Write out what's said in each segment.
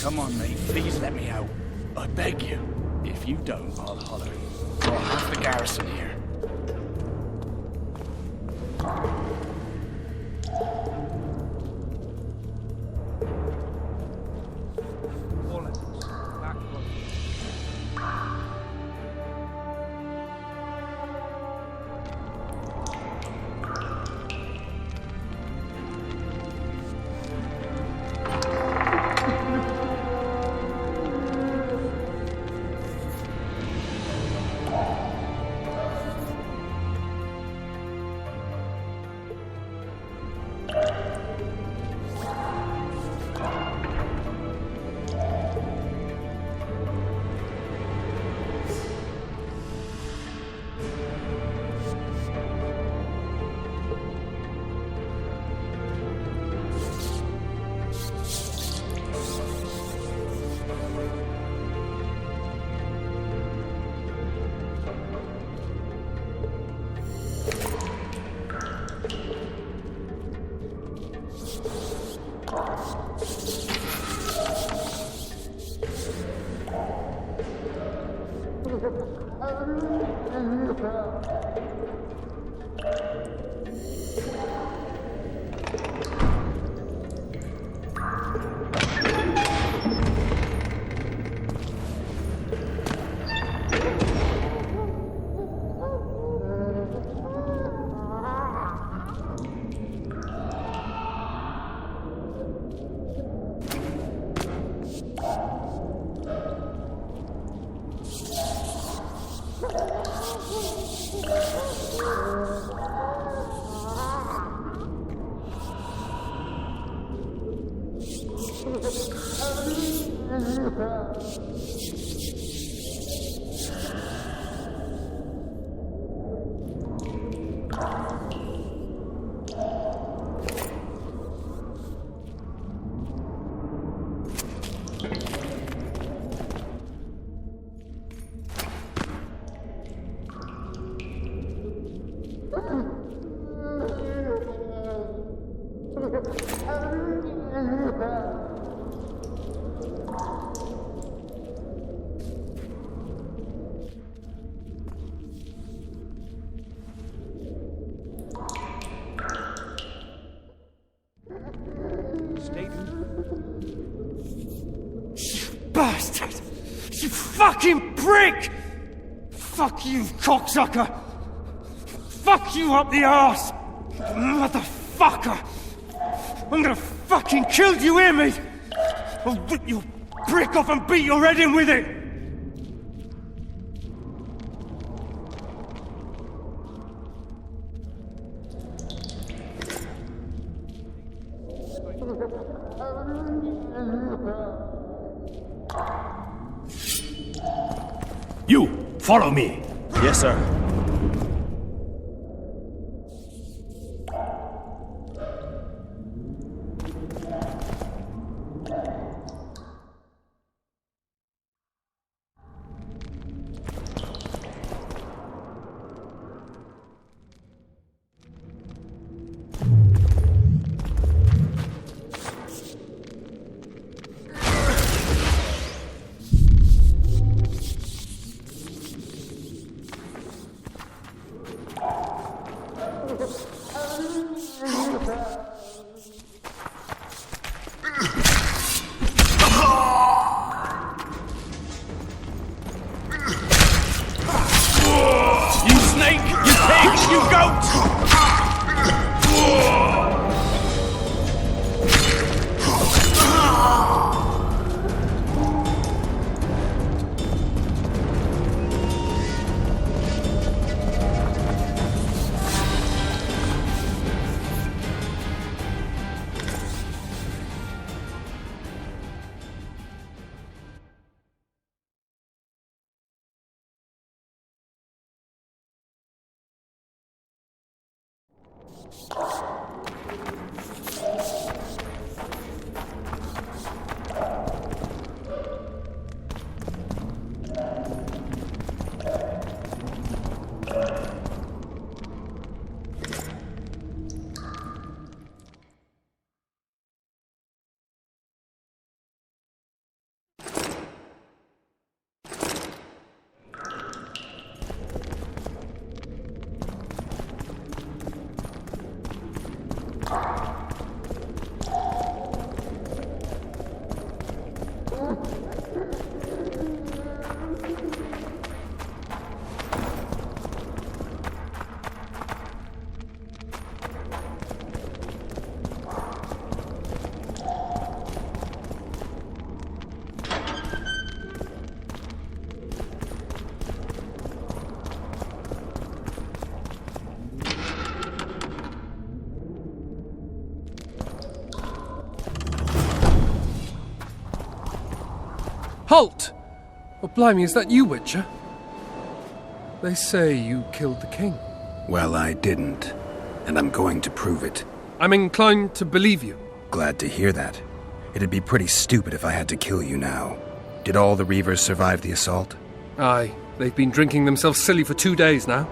Come on, mate, please let me out. I beg you. If you don't, I'll holler. Got half the garrison here. Bastard! You fucking prick! Fuck you, cocksucker! Fuck you up the arse! Motherfucker! I'm gonna fucking kill you, hear me? I'll rip your prick off and beat your head in with it! You, follow me. Yes, sir. Halt! Oh, blimey, is that you, Witcher? They say you killed the king. Well, I didn't. And I'm going to prove it. I'm inclined to believe you. Glad to hear that. It'd be pretty stupid if I had to kill you now. Did all the Reavers survive the assault? Aye, they've been drinking themselves silly for 2 days now.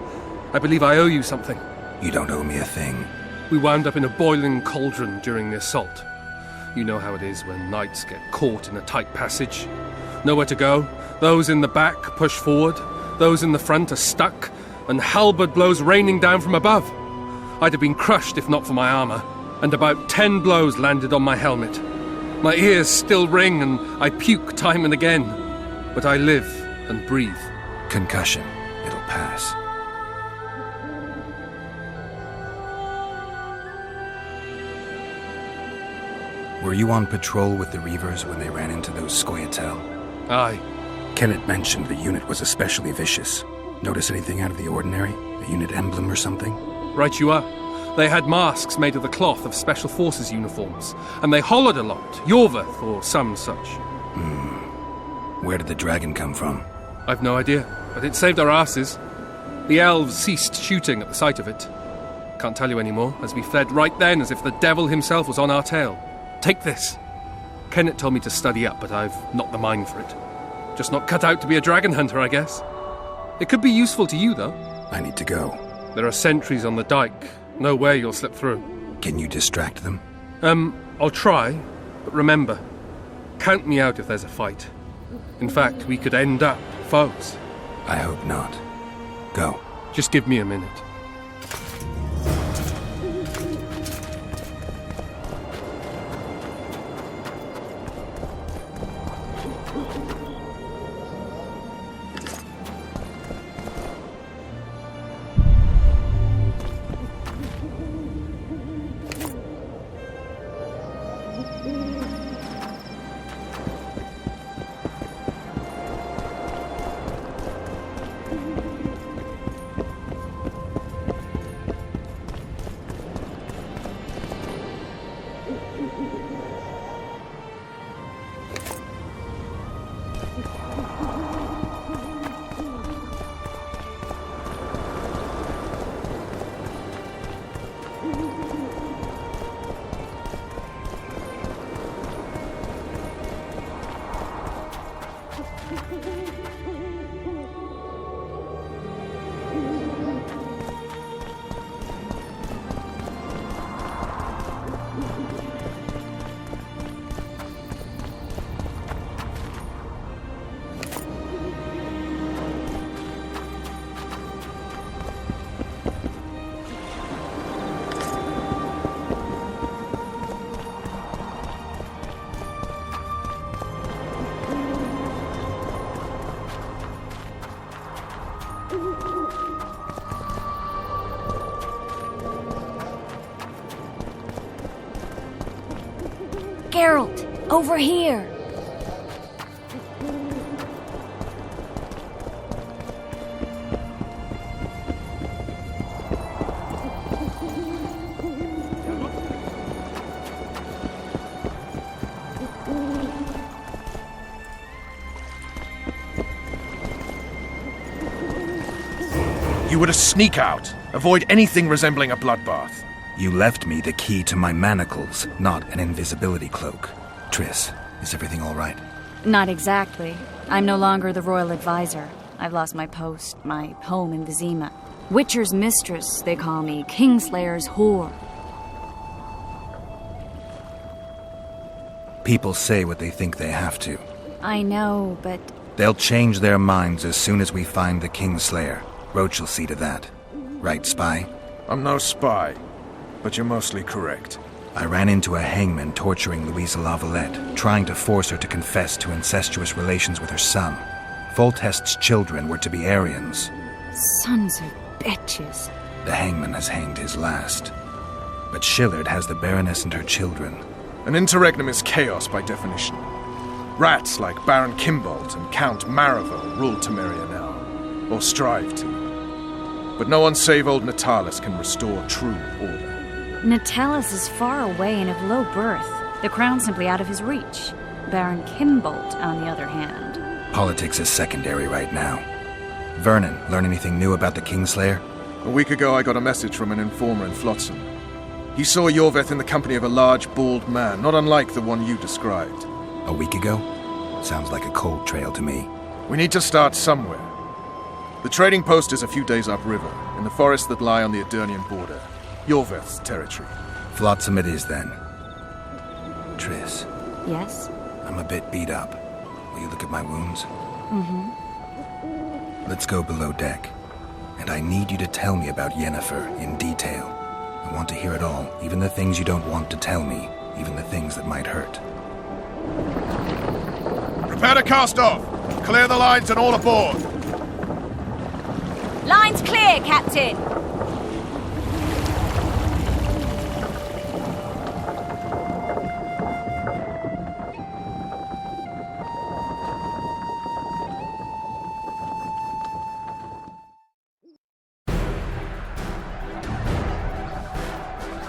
I believe I owe you something. You don't owe me a thing. We wound up in a boiling cauldron during the assault. You know how it is when knights get caught in a tight passage. Nowhere to go. Those in the back push forward. Those in the front are stuck. And halberd blows raining down from above. I'd have been crushed if not for my armor. And about 10 blows landed on my helmet. My ears still ring and I puke time and again. But I live and breathe. Concussion. It'll pass. Were you on patrol with the Reavers when they ran into those Scoia'tael? Aye. Kenneth mentioned the unit was especially vicious. Notice anything out of the ordinary? A unit emblem or something? Right you are. They had masks made of the cloth of Special Forces uniforms, and they hollered a lot, Yorveth or some such. Where did the dragon come from? I've no idea, but it saved our asses. The elves ceased shooting at the sight of it. Can't tell you anymore, as we fled right then as if the devil himself was on our tail. Take this. Kenneth told me to study up, but I've not the mind for it. Just not cut out to be a dragon hunter, I guess. It could be useful to you, though. I need to go. There are sentries on the dike. No way you'll slip through. Can you distract them? I'll try, but remember, count me out if there's a fight. In fact, we could end up foes. I hope not. Go. Just give me a minute. Geralt, over here! You were to sneak out. Avoid anything resembling a bloodbath. You left me the key to my manacles, not an invisibility cloak. Triss, is everything all right? Not exactly. I'm no longer the royal advisor. I've lost my post, my home in Vizima. Witcher's mistress, they call me. Kingslayer's whore. People say what they think they have to. I know, but... They'll change their minds as soon as we find the Kingslayer. Roach will see to that. Right, spy? I'm no spy, but you're mostly correct. I ran into a hangman torturing Louisa Lavalette, trying to force her to confess to incestuous relations with her son. Foltest's children were to be Aryans. Sons of bitches. The hangman has hanged his last. But Shillard has the Baroness and her children. An interregnum is chaos by definition. Rats like Baron Kimbolt and Count Maravel rule Temeria now, or strive to. But no one save old Natalis can restore true order. Natalis is far away and of low birth. The crown's simply out of his reach. Baron Kimbolt, on the other hand, Politics is secondary right now. Vernon, learn anything new about the Kingslayer? A week ago, I got a message from an informer in Flotsam. He saw Yorveth in the company of a large, bald man, not unlike the one you described. A week ago? Sounds like a cold trail to me. We need to start somewhere. The trading post is a few days upriver, in the forests that lie on the Edirnian border. Yorveth's territory. Flotsam it is, then. Triss, Yes? I'm a bit beat up. Will you look at my wounds? Mm-hmm. Let's go below deck. And I need you to tell me about Yennefer in detail. I want to hear it all, even the things you don't want to tell me, even the things that might hurt. Prepare to cast off! Clear the lines and all aboard! Line's clear, Captain!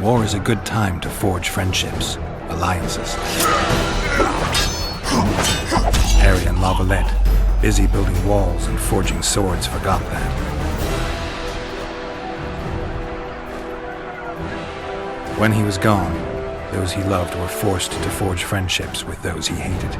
War is a good time to forge friendships, alliances. Harry and Lavalette, busy building walls and forging swords, forgot that. When he was gone, those he loved were forced to forge friendships with those he hated.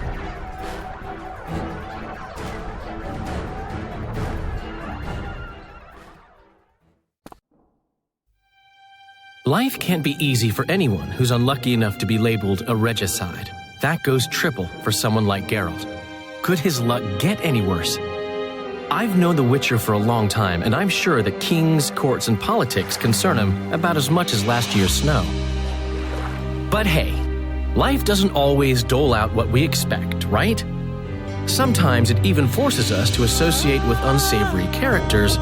Life can't be easy for anyone who's unlucky enough to be labeled a regicide. That goes triple for someone like Geralt. Could his luck get any worse? I've known the Witcher for a long time, and I'm sure that kings, courts, and politics concern him about as much as last year's snow. But hey, life doesn't always dole out what we expect, right? Sometimes it even forces us to associate with unsavory characters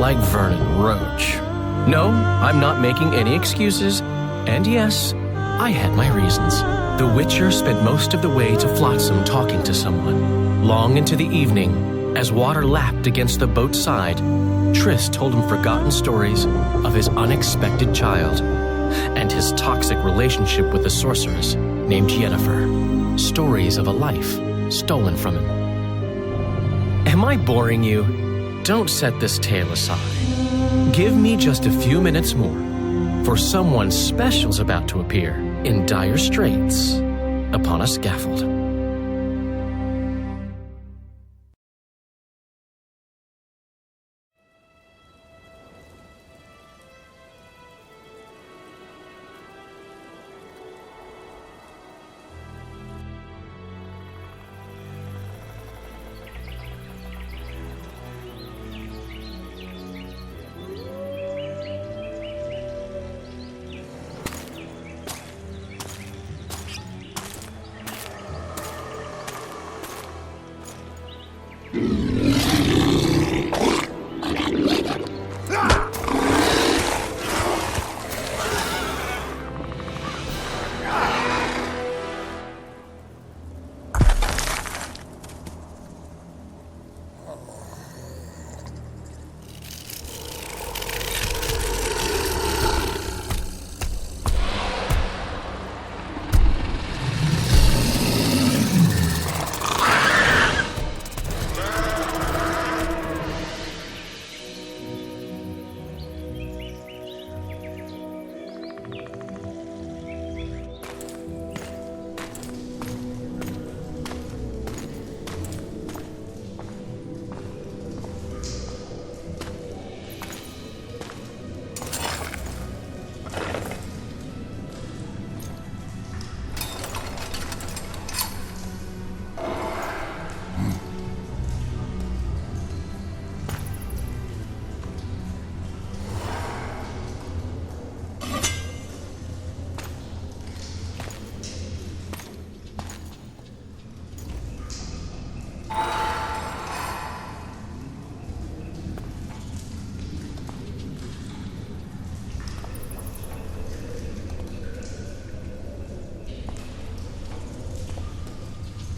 like Vernon Roach. No, I'm not making any excuses, and yes, I had my reasons. The Witcher spent most of the way to Flotsam talking to someone. Long into the evening, as water lapped against the boat's side, Triss told him forgotten stories of his unexpected child and his toxic relationship with a sorceress named Yennefer. Stories of a life stolen from him. Am I boring you? Don't set this tale aside. Give me just a few minutes more, for someone special's about to appear in dire straits upon a scaffold.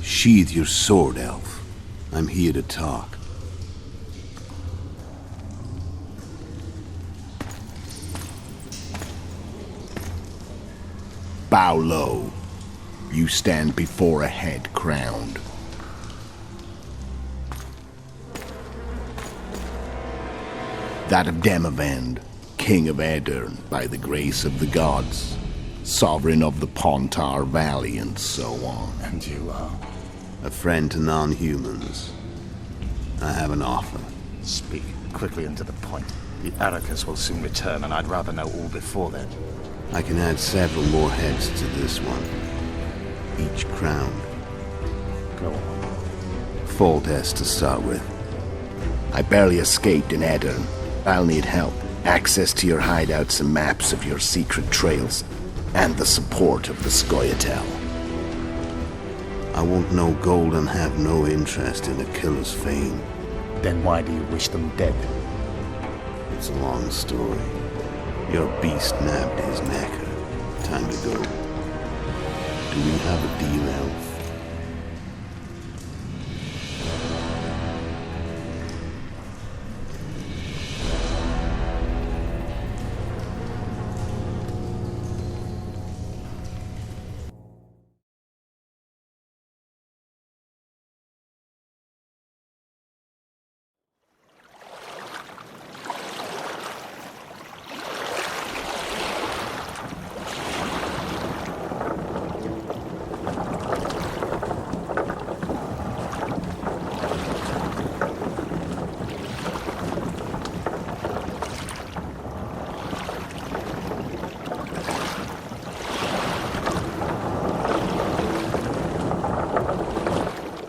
Sheathe your sword, elf. I'm here to talk. Bow low. You stand before a head crowned. That of Demavend, king of Aedirn by the grace of the gods, sovereign of the Pontar Valley, and so on. And you are? A friend to non-humans. I have an offer. Speak quickly and to the point. The Arrakis will soon return, and I'd rather know all before then. I can add several more heads to this one. Each crowned. Go on. Foltest to start with. I barely escaped in Aedirn. I'll need help. Access to your hideouts and maps of your secret trails. And the support of the Scoia'tael. I won't know gold and have no interest in a killer's fame. Then why do you wish them dead? It's a long story. Your beast nabbed his knacker. Time to go. Do we have a deal, Elf?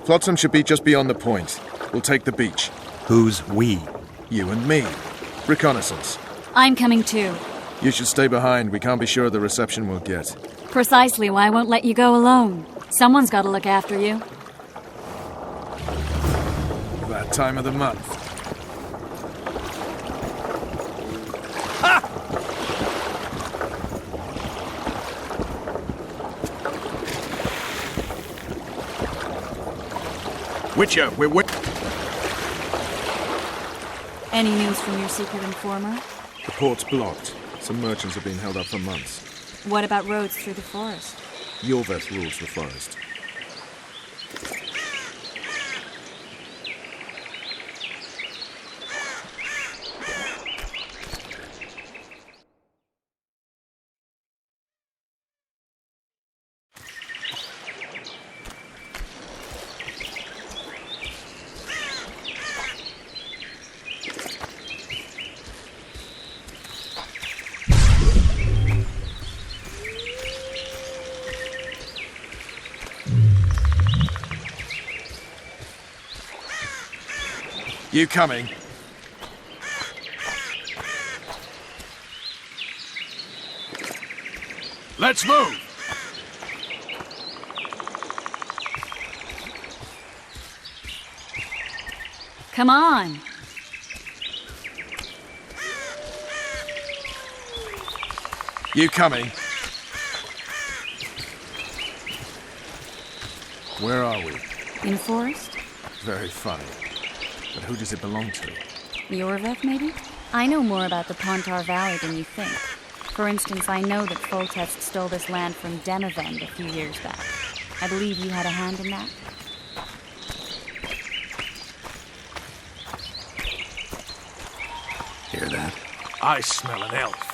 Flotsam should be just beyond the point. We'll take the beach. Who's we? You and me. Reconnaissance. I'm coming too. You should stay behind. We can't be sure of the reception we'll get. Precisely why I won't let you go alone. Someone's got to look after you. That time of the month. Witcher, we're Any news from your secret informer? The port's blocked. Some merchants have been held up for months. What about roads through the forest? Yorveth rules the forest. You coming? Let's move! Come on. You coming? Where are we? In the forest? Very funny. But who does it belong to? Yorveth, maybe? I know more about the Pontar Valley than you think. For instance, I know that Foltest stole this land from Demavend a few years back. I believe you had a hand in that. Hear that? I smell an elf.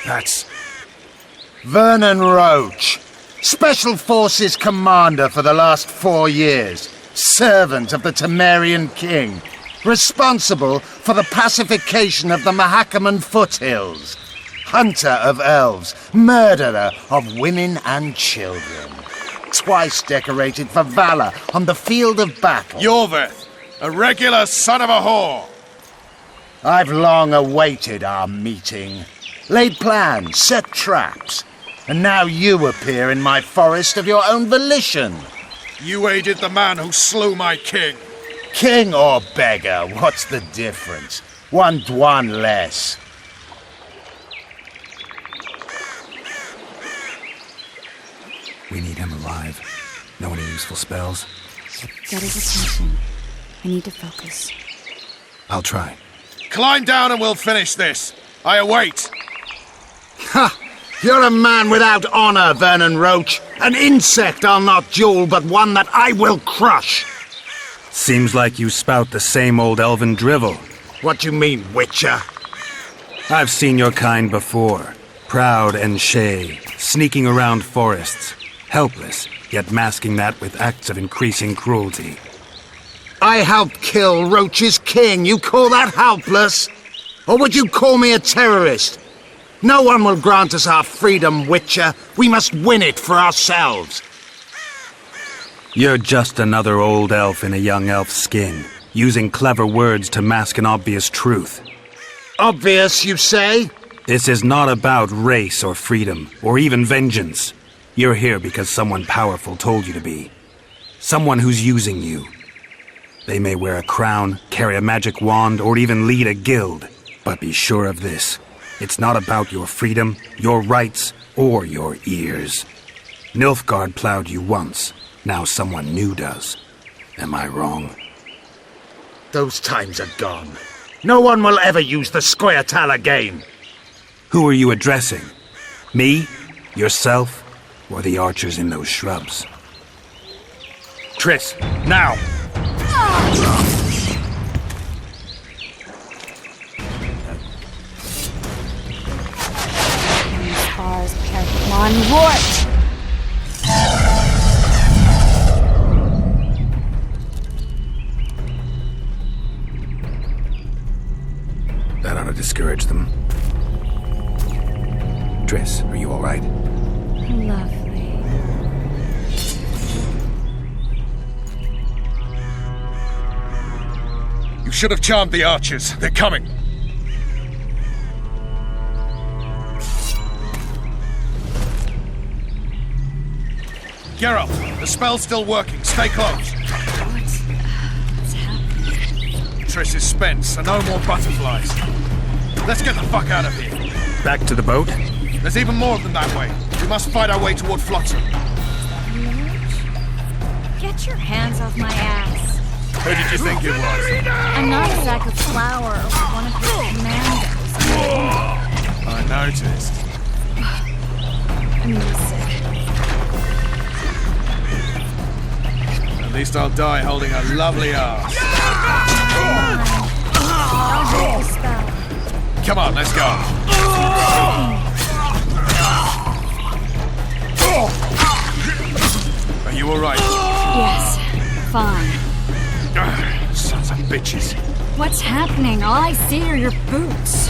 That's Vernon Roach, Special Forces Commander for the last 4 years, servant of the Temerian King, responsible for the pacification of the Mahakaman foothills, hunter of elves, murderer of women and children, twice decorated for valor on the field of battle. Yorveth, a regular son of a whore. I've long awaited our meeting, laid plans, set traps, and now you appear in my forest of your own volition. You aided the man who slew my king. King or beggar, what's the difference? One Dwan less. We need him alive. Know any useful spells? Get his attention. I need to focus. I'll try. Climb down and we'll finish this. I await. Ha! You're a man without honor, Vernon Roach. An insect I'll not duel, but one that I will crush. Seems like you spout the same old elven drivel. What do you mean, Witcher? I've seen your kind before. Proud and shay, sneaking around forests. Helpless, yet masking that with acts of increasing cruelty. I helped kill Roach's king. You call that helpless? Or would you call me a terrorist? No one will grant us our freedom, Witcher. We must win it for ourselves. You're just another old elf in a young elf's skin, using clever words to mask an obvious truth. Obvious, you say? This is not about race or freedom, or even vengeance. You're here because someone powerful told you to be. Someone who's using you. They may wear a crown, carry a magic wand, or even lead a guild. But be sure of this. It's not about your freedom, your rights, or your ears. Nilfgaard plowed you once. Now someone new does. Am I wrong? Those times are gone. No one will ever use the Scoia'tael again. Who are you addressing? Me? Yourself? Or the archers in those shrubs? Triss, now! Spars Perkmon Rort! That ought to discourage them. Triss, are you all right? Lovely. You should have charmed the archers. They're coming. Geralt, the spell's still working. Stay close. What's happening? Triss is spent, so no more butterflies. Let's get the fuck out of here. Back to the boat? There's even more of them that way. We must fight our way toward Flotsam. Get your hands off my ass. Who did you think it was? I'm not a sack of flour or one of your commandos. I noticed. I'm really sick. At least I'll die holding a lovely ass. I'll hold the spell. Come on, let's go. Are you alright? Yes, fine. Sons of bitches. What's happening? All I see are your boots.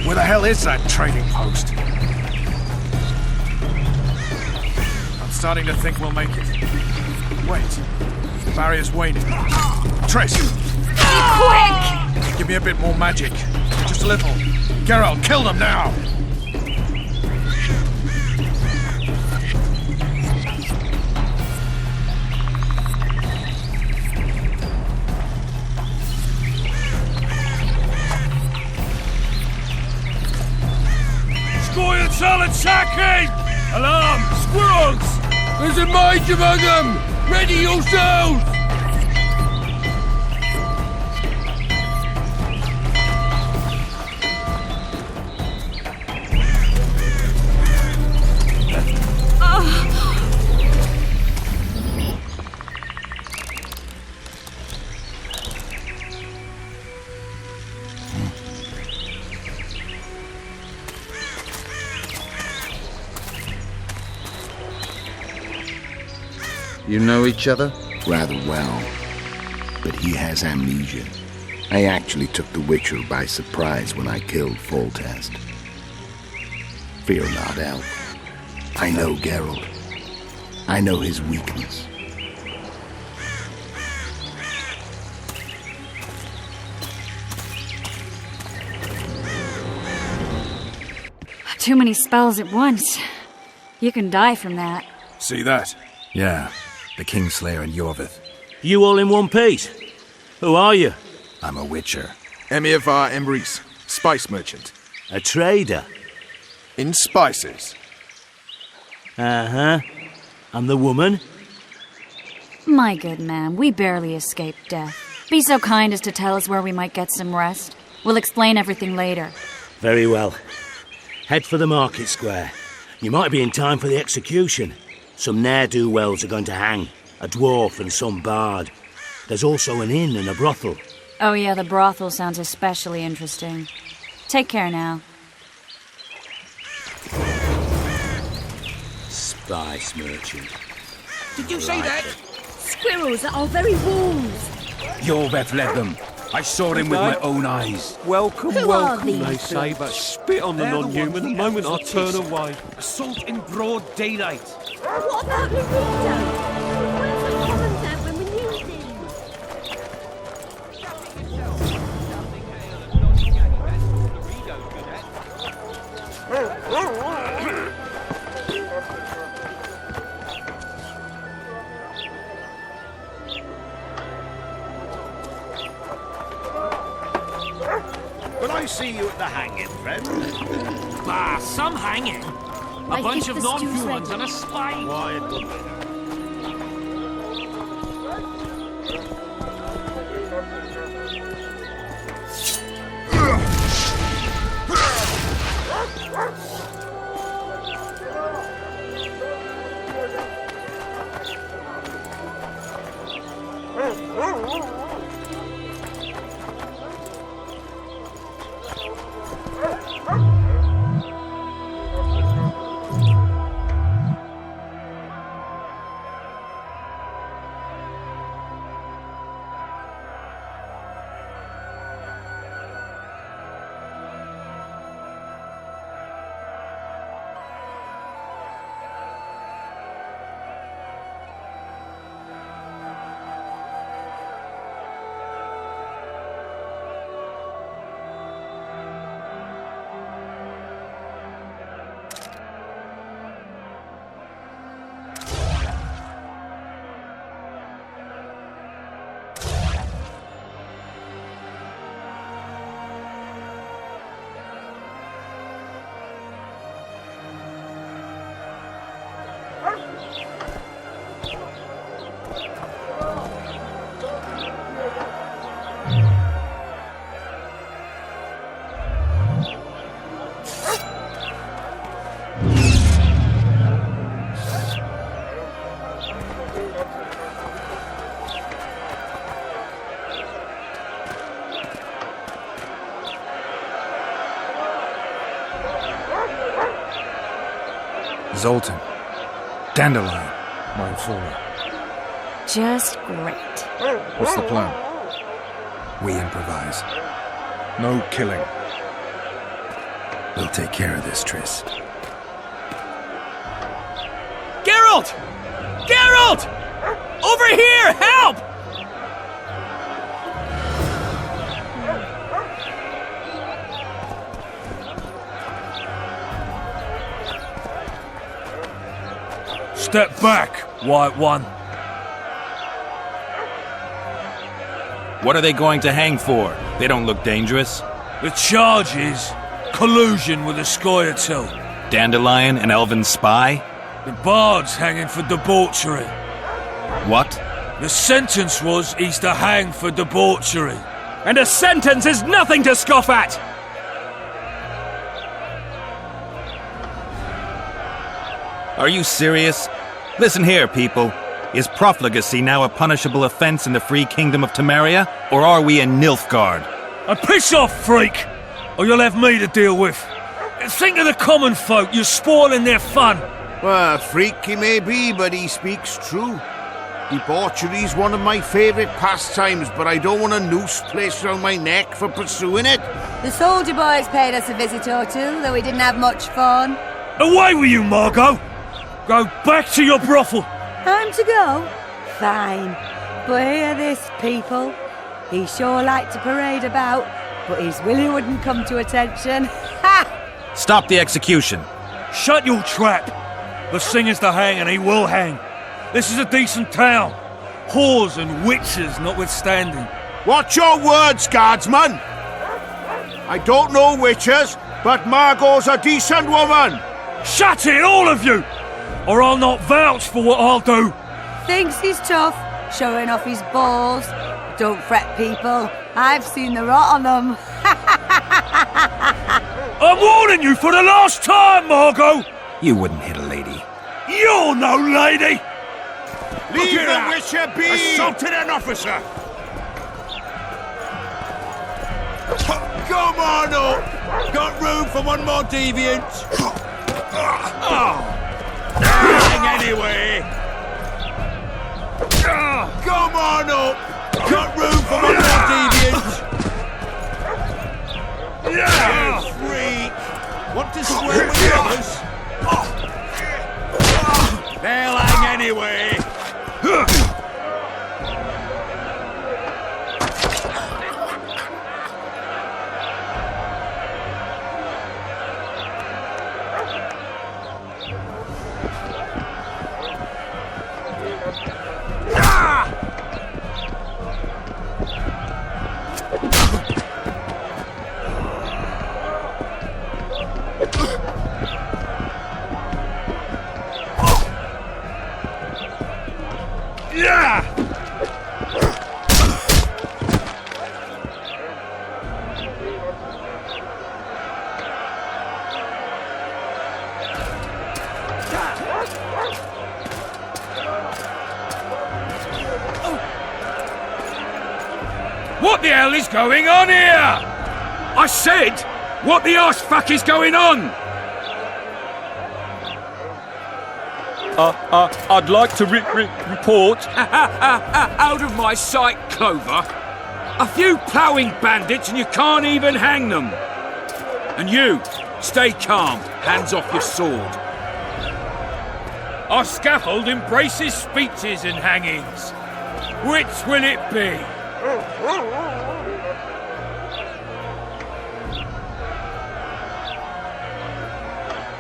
Where the hell is that trading post? I'm starting to think we'll make it. Wait. The barrier's waning. Triss! Be quick! Give me a bit more magic. Just a little. Geralt, kill them now! Scoia'tael attacking! Alarm! Squirrels! There's a mage among them! Ready yourselves! You know each other? Rather well. But he has amnesia. I actually took the Witcher by surprise when I killed Foltest. Fear not, Elf. I know Geralt. I know his weakness. Too many spells at once. You can die from that. See that? Yeah, the Kingslayer and Yorvith. You all in one piece? Who are you? I'm a Witcher. Emir var Emrys, spice merchant. A trader? In spices. Uh-huh. And the woman? My good man, we barely escaped death. Be so kind as to tell us where we might get some rest. We'll explain everything later. Very well. Head for the market square. You might be in time for the execution. Some ne'er-do-wells are going to hang. A dwarf and some bard. There's also an inn and a brothel. Oh yeah, the brothel sounds especially interesting. Take care now. Spice merchant. Did you say that? Squirrels at our very walls. Jorveth led them. I saw him with my own eyes. Welcome, Who welcome, are these they say, but spit on the They're the non-human ones the we moment I have turn noticed. away. Assault in broad daylight. What about the window? Where's the commons at when we need them? Will I see you at the hanging, friend? Bah, some hanging. A I bunch think of the stew's non-humans ready. and a spy. Quiet, good lady. Zoltan. Dandelion, my informer. Just great. What's the plan? We improvise. No killing. We'll take care of this, Triss. Geralt! Geralt! Over here! Help! Step back, White One. What are they going to hang for? They don't look dangerous. The charge is collusion with the Scoia'tael. Dandelion, an elven spy? The bard's hanging for debauchery. What? The sentence was he's to hang for debauchery. And a sentence is nothing to scoff at! Are you serious? Listen here, people. Is profligacy now a punishable offense in the free kingdom of Temeria? Or are we in Nilfgaard? And piss off, freak! Or you'll have me to deal with. Think of the common folk, you're spoiling their fun. Well, freak he may be, but he speaks true. Debauchery's one of my favourite pastimes, but I don't want a noose placed around my neck for pursuing it. The soldier boys paid us a visit or two, though we didn't have much fun. Away with you, Margot! Go back to your brothel! Time to go? Fine. But hear this, people. He sure liked to parade about, but his willy wouldn't come to attention. Ha! Stop the execution. Shut your trap! The singer's to hang and he will hang. This is a decent town. Whores and witches notwithstanding. Watch your words, guardsman! I don't know witches, but Margot's a decent woman! Shut it, all of you! or I'll not vouch for what I'll do. Thinks he's tough, showing off his balls. Don't fret, people. I've seen the rot on them. I'm warning you for the last time, Margot! You wouldn't hit a lady. You're no lady! Leave the Witcher be! Assaulted an officer! Come on up! Got room for one more deviant? Hang anyway! Come on up! Got room for one more deviant? You freak! Want to swear with the others? They'll hang anyway! What the hell is going on here? I said, what the arse fuck is going on? I'd like to report. Out of my sight, Clover. A few ploughing bandits and you can't even hang them. And you, stay calm, hands off your sword. Our scaffold embraces speeches and hangings. Which will it be?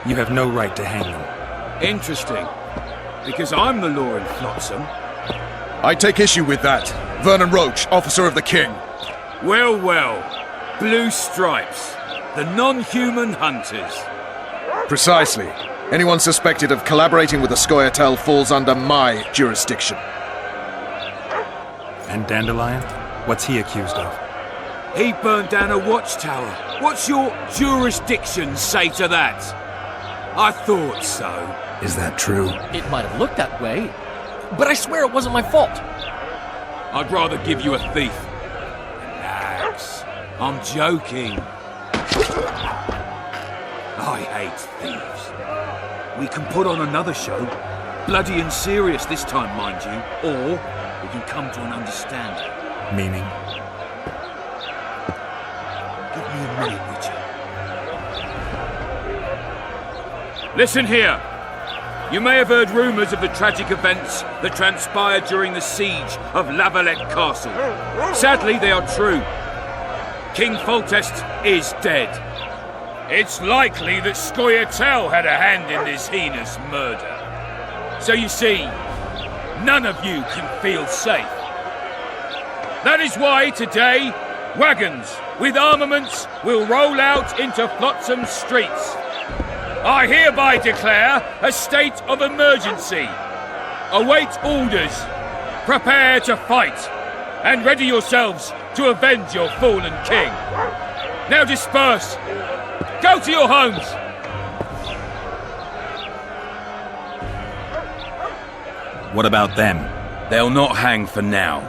You have no right to hang them. Interesting. Because I'm the law in Flotsam. I take issue with that. Vernon Roach, officer of the king. Well, well. Blue stripes. The non-human hunters. Precisely. Anyone suspected of collaborating with the Scoia'tael falls under my jurisdiction. And Dandelion? What's he accused of? He burned down a watchtower. What's your jurisdiction say to that? I thought so. Is that true? It might have looked that way, but I swear it wasn't my fault. I'd rather give you a thief. Relax. I'm joking. I hate thieves. We can put on another show. Bloody and serious this time, mind you. Or we can come to an understanding. Meaning? Give me a minute, Witcher. Listen here. You may have heard rumours of the tragic events that transpired during the siege of Lavalette Castle. Sadly, they are true. King Foltest is dead. It's likely that Scoia'tael had a hand in this heinous murder. So you see, none of you can feel safe. That is why today, wagons with armaments will roll out into Flotsam streets. I hereby declare a state of emergency. Await orders. Prepare to fight. And ready yourselves to avenge your fallen king. Now disperse. Go to your homes. What about them? They'll not hang for now.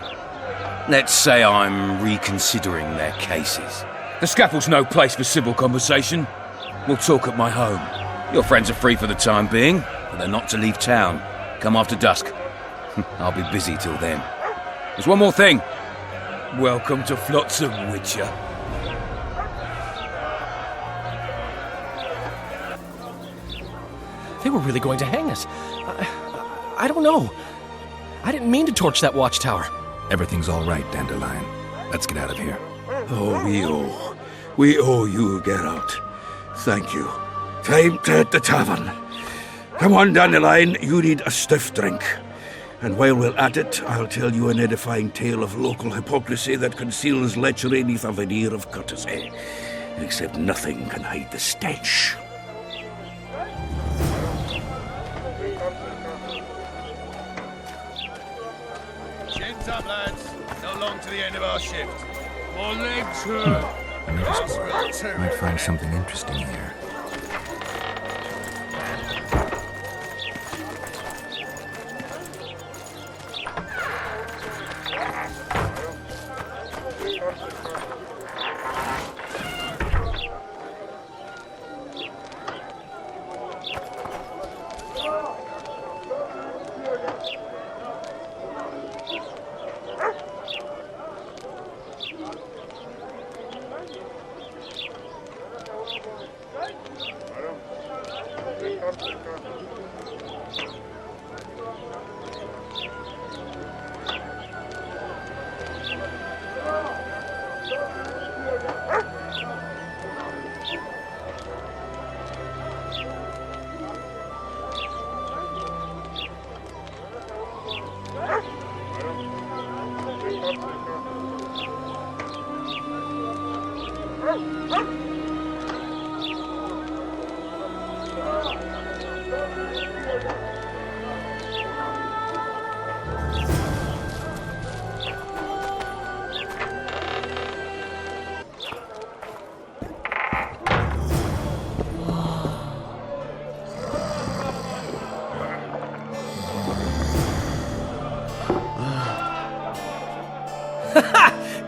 Let's say I'm reconsidering their cases. The scaffold's no place for civil conversation. We'll talk at my home. Your friends are free for the time being, but they're not to leave town. Come after dusk. I'll be busy till then. There's one more thing. Welcome to Flotsam, Witcher. They were really going to hang us. I don't know. I didn't mean to torch that watchtower. Everything's all right, Dandelion. Let's get out of here. Oh, we owe you, Geralt. Thank you. Time to hit the tavern. Come on, Dandelion, you need a stiff drink. And while we're at it, I'll tell you an edifying tale of local hypocrisy that conceals lechery neath a veneer of courtesy. Except nothing can hide the stench. Chins up, lads. Not long to the end of our shift. My legs hurt. Might find something interesting here.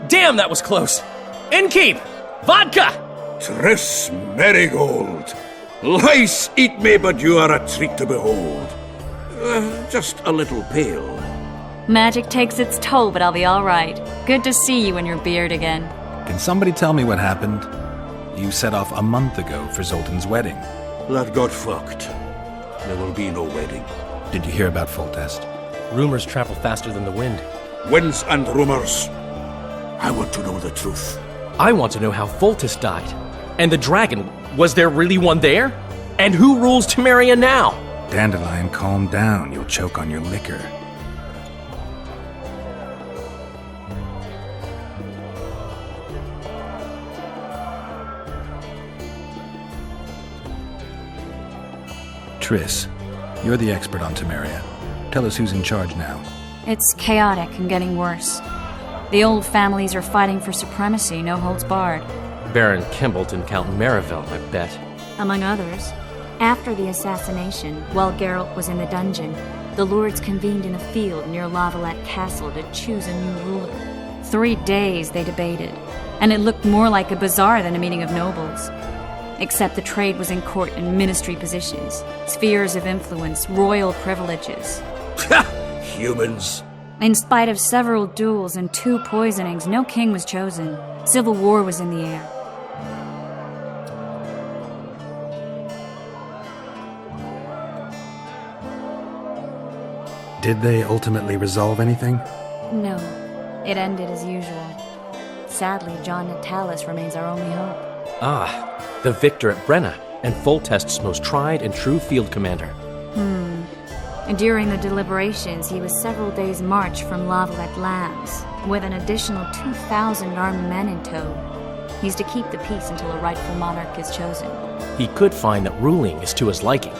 Damn, that was close! Innkeep! Vodka! Tris Marigold. Lice eat me, but you are a treat to behold. Just a little pale. Magic takes its toll, but I'll be all right. Good to see you in your beard again. Can somebody tell me what happened? You set off a month ago for Zoltan's wedding. That got fucked. There will be no wedding. Did you hear about Foltest? Rumors travel faster than the wind. Winds and rumors. I want to know the truth. I want to know how Foltest died. And the dragon, was there really one there? And who rules Temeria now? Dandelion, calm down. You'll choke on your liquor. Triss, you're the expert on Temeria. Tell us who's in charge now. It's chaotic and getting worse. The old families are fighting for supremacy, no holds barred. Baron Kimbolt and Count Marivel, I bet. Among others. After the assassination, while Geralt was in the dungeon, the lords convened in a field near Lavalette Castle to choose a new ruler. 3 days they debated, and it looked more like a bazaar than a meeting of nobles. Except the trade was in court and ministry positions, spheres of influence, royal privileges. Humans. In spite of several duels and 2 poisonings, no king was chosen. Civil war was in the air. Did they ultimately resolve anything? No, it ended as usual. Sadly, John Natalis remains our only hope. Ah, the victor at Brenna, and Foltest's most tried and true field commander. During the deliberations, he was several days' march from Lavalette Lands, with an additional 2,000 armed men in tow. He's to keep the peace until a rightful monarch is chosen. He could find that ruling is to his liking.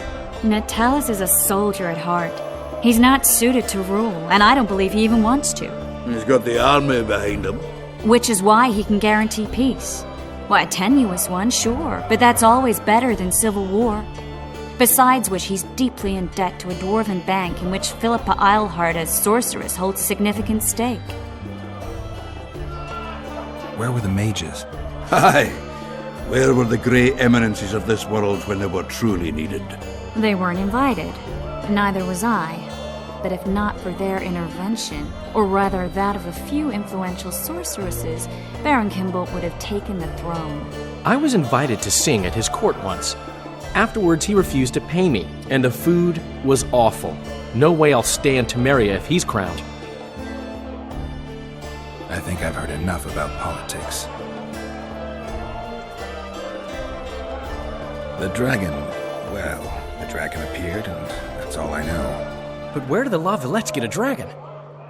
Natalis is a soldier at heart. He's not suited to rule, and I don't believe he even wants to. He's got the army behind him. Which is why he can guarantee peace. Why, a tenuous one, sure, but that's always better than civil war. Besides which, he's deeply in debt to a dwarven bank in which Philippa Eilhart as sorceress holds a significant stake. Where were the mages? Aye. Where were the grey eminences of this world when they were truly needed? They weren't invited. Neither was I. But if not for their intervention, or rather that of a few influential sorceresses, Baron Kimbolt would have taken the throne. I was invited to sing at his court once. Afterwards, he refused to pay me, and the food was awful. No way I'll stay in Temeria if he's crowned. I think I've heard enough about politics. The dragon, well, the dragon appeared, and that's all I know. But where do the Lavalettes get a dragon?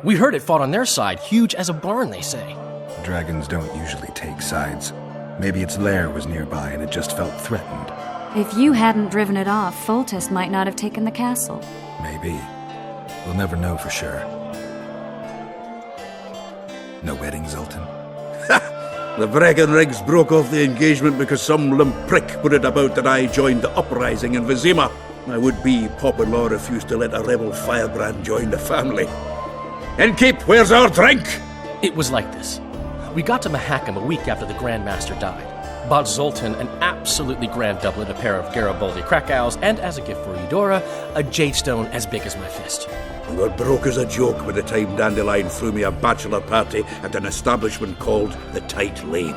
We heard it fought on their side, huge as a barn, they say. Dragons don't usually take sides. Maybe its lair was nearby and it just felt threatened. If you hadn't driven it off, Foltest might not have taken the castle. Maybe. We'll never know for sure. No wedding, Zoltan? The Breckenrigs broke off the engagement because some limp prick put it about that I joined the uprising in Vizima. My would-be Pop-in-law refused to let a rebel firebrand join the family. Innkeep, where's our drink? It was like this. We got to Mahakam a week after the Grand Master died. Bought Zoltan an absolutely grand doublet, a pair of Garibaldi Krakau's, and as a gift for Eudora, a jade stone as big as my fist. We were broke as a joke by the time Dandelion threw me a bachelor party at an establishment called the Tight Lane.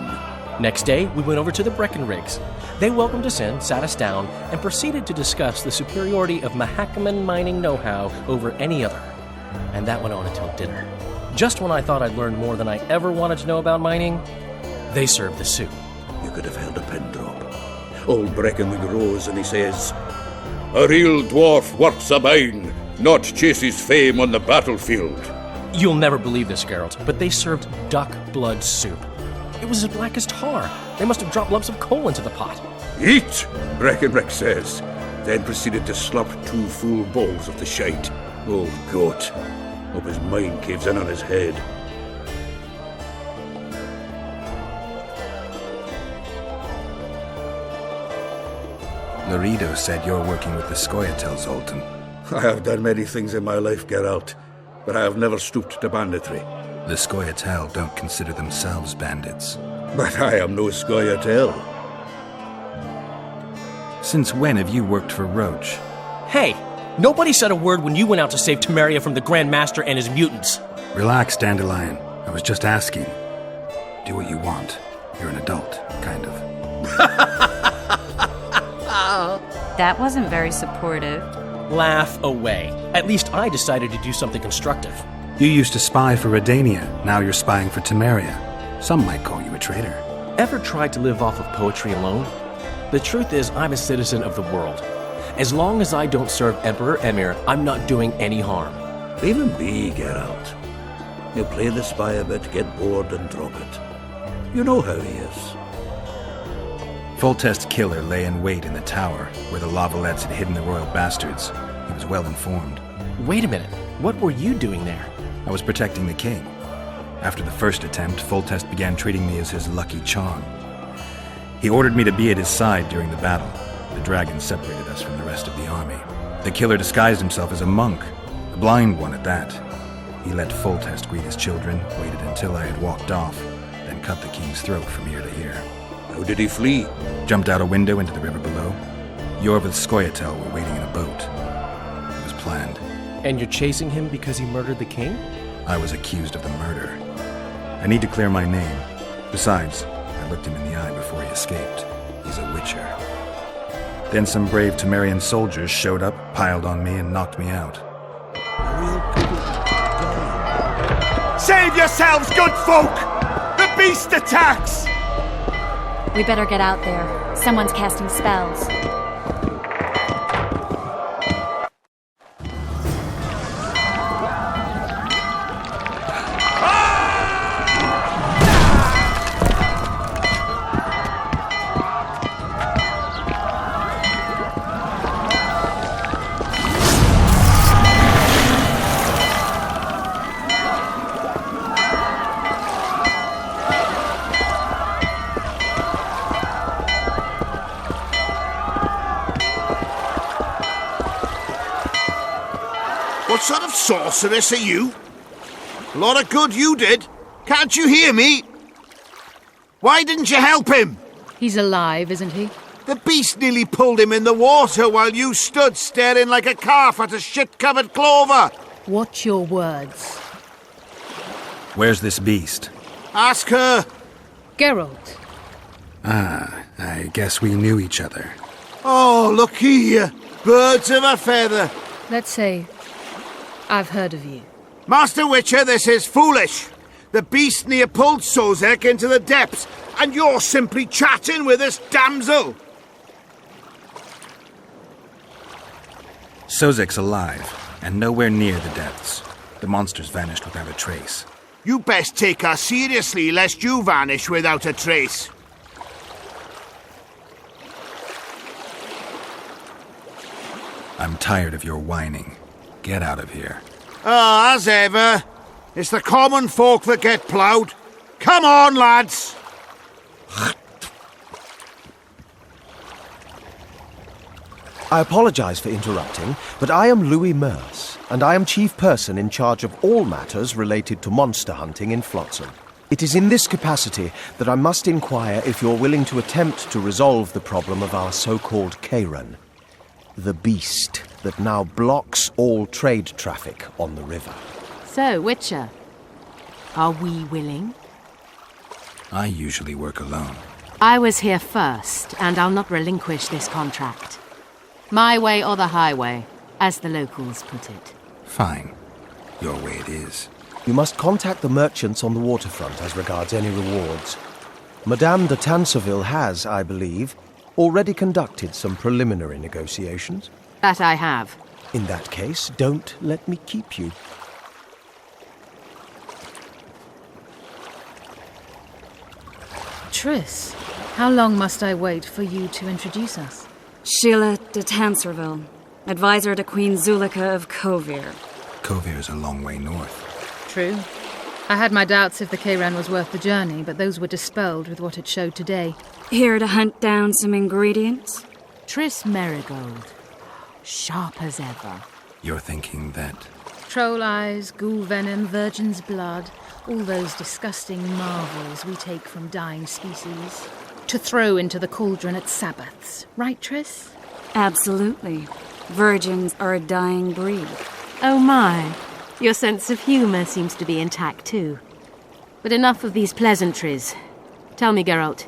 Next day, we went over to the Breckenrigs. They welcomed us in, sat us down, and proceeded to discuss the superiority of Mahakaman mining know-how over any other. And that went on until dinner. Just when I thought I'd learned more than I ever wanted to know about mining, they served the soup. You could have held a pin drop. Old Breckenwig rose and he says, "A real dwarf works a mine, not chases fame on the battlefield." You'll never believe this, Geralt, but they served duck blood soup. It was as black as tar. They must have dropped lumps of coal into the pot. "Eat," Breckenrick says, then proceeded to slurp 2 full bowls of the shite. Old goat. Hope his mind caves in on his head. Laredo said you're working with the Scoia'tael, Zoltan. I have done many things in my life, Geralt, but I have never stooped to banditry. The Scoia'tael don't consider themselves bandits. But I am no Scoia'tael. Since when have you worked for Roach? Hey, nobody said a word when you went out to save Temeria from the Grand Master and his mutants. Relax, Dandelion. I was just asking. Do what you want. You're an adult, kind of. That wasn't very supportive. Laugh away. At least I decided to do something constructive. You used to spy for Redania. Now you're spying for Temeria. Some might call you a traitor. Ever tried to live off of poetry alone? The truth is, I'm a citizen of the world. As long as I don't serve Emperor Emir, I'm not doing any harm. Leave him be, Geralt. He'll play the spy a bit, get bored and drop it. You know how he is. Foltest's killer lay in wait in the tower, where the Lavalettes had hidden the royal bastards. He was well informed. Wait a minute. What were you doing there? I was protecting the king. After the first attempt, Foltest began treating me as his lucky charm. He ordered me to be at his side during the battle. The dragon separated us from the rest of the army. The killer disguised himself as a monk, a blind one at that. He let Foltest greet his children, waited until I had walked off, then cut the king's throat from ear to ear. How did he flee? Jumped out a window into the river below. Yorvith's Scoia'tael were waiting in a boat. It was planned. And you're chasing him because he murdered the king? I was accused of the murder. I need to clear my name. Besides, I looked him in the eye before he escaped. He's a witcher. Then some brave Temerian soldiers showed up, piled on me, and knocked me out. Save yourselves, good folk! The beast attacks! We better get out there. Someone's casting spells. What sort of sorceress are you? A lot of good you did. Can't you hear me? Why didn't you help him? He's alive, isn't he? The beast nearly pulled him in the water while you stood staring like a calf at a shit-covered clover. Watch your words. Where's this beast? Ask her. Geralt. Ah, I guess we knew each other. Oh, look here. Birds of a feather. Let's say I've heard of you. Master Witcher, this is foolish. The beast near pulled Sozek into the depths, and you're simply chatting with this damsel. Sozek's alive, and nowhere near the depths. The monsters vanished without a trace. You best take her seriously, lest you vanish without a trace. I'm tired of your whining. Get out of here. Ah, as ever. It's the common folk that get ploughed. Come on, lads! I apologize for interrupting, but I am Louis Merce, and I am chief person in charge of all matters related to monster hunting in Flotsam. It is in this capacity that I must inquire if you're willing to attempt to resolve the problem of our so-called Kairan, the beast that now blocks all trade traffic on the river. So, Witcher, are we willing? I usually work alone. I was here first, and I'll not relinquish this contract. My way or the highway, as the locals put it. Fine. Your way it is. You must contact the merchants on the waterfront as regards any rewards. Madame de Tanserville has, I believe, already conducted some preliminary negotiations. That I have. In that case, don't let me keep you. Triss, how long must I wait for you to introduce us? Sheila de Tanserville, advisor to Queen Zulika of Kovir. Kovir's a long way north. True. I had my doubts if the Kairan was worth the journey, but those were dispelled with what it showed today. Here to hunt down some ingredients? Triss Merigold. Sharp as ever. You're thinking that... Troll eyes, ghoul venom, virgin's blood, all those disgusting marvels we take from dying species, to throw into the cauldron at Sabbaths. Right, Triss? Absolutely. Virgins are a dying breed. Oh my. Your sense of humour seems to be intact too. But enough of these pleasantries. Tell me, Geralt,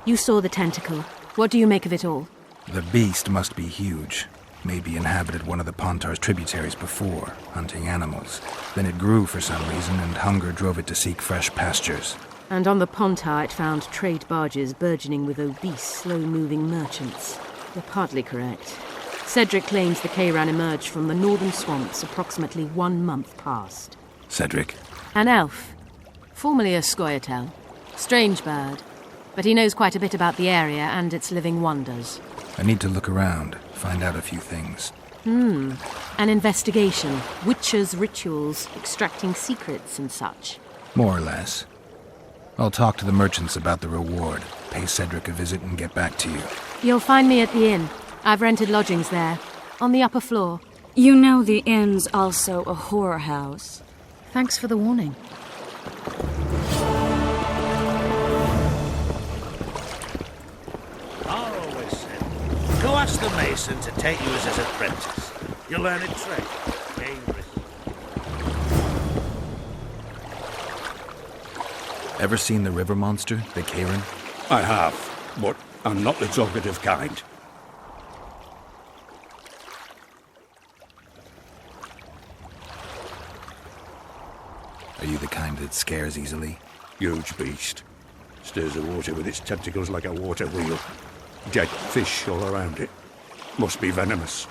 you saw the tentacle. What do you make of it all? The beast must be huge. Maybe inhabited one of the Pontar's tributaries before, hunting animals. Then it grew for some reason, and hunger drove it to seek fresh pastures. And on the Pontar it found trade barges burgeoning with obese, slow-moving merchants. You're partly correct. Cedric claims the Kairan emerged from the northern swamps approximately 1 month past. Cedric? An elf. Formerly a Scoia'tael. Strange bird. But he knows quite a bit about the area and its living wonders. I need to look around, find out a few things. An investigation. Witchers' rituals, extracting secrets and such. More or less. I'll talk to the merchants about the reward, pay Cedric a visit and get back to you. You'll find me at the inn. I've rented lodgings there, on the upper floor. You know the inn's also a whorehouse. Thanks for the warning. I always said, go ask the mason to take you as his apprentice. You'll learn a trade. Ever seen the river monster, the Kairan? I have, but I'm not the talkative kind. Are you the kind that scares easily? Huge beast. Stirs the water with its tentacles like a water wheel. Dead fish all around it. Must be venomous.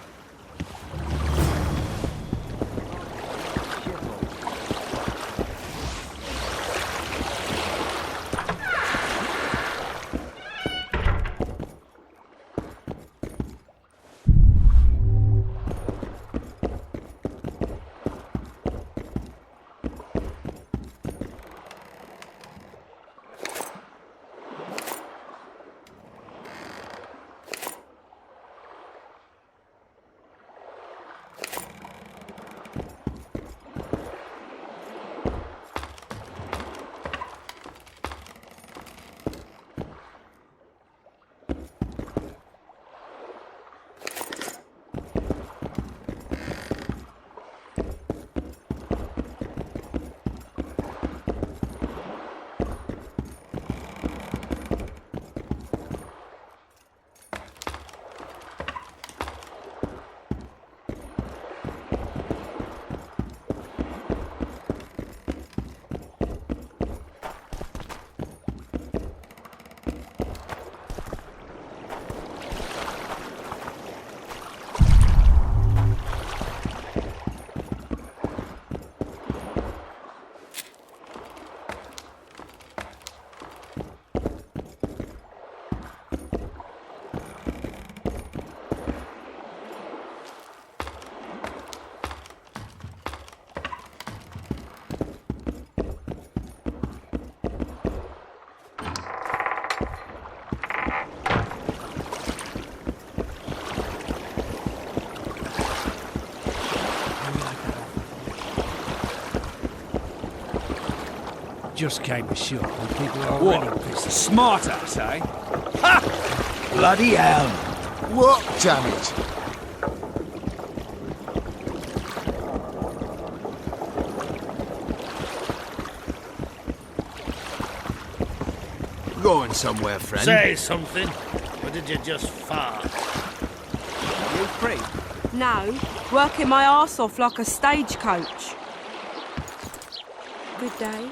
just came ashore and people are already pissed. Smart ass, eh? Ha! Bloody hell! What, damn it? Going somewhere, friend? Say something. Or did you just fart? You free? No, working my arse off like a stagecoach. Good day.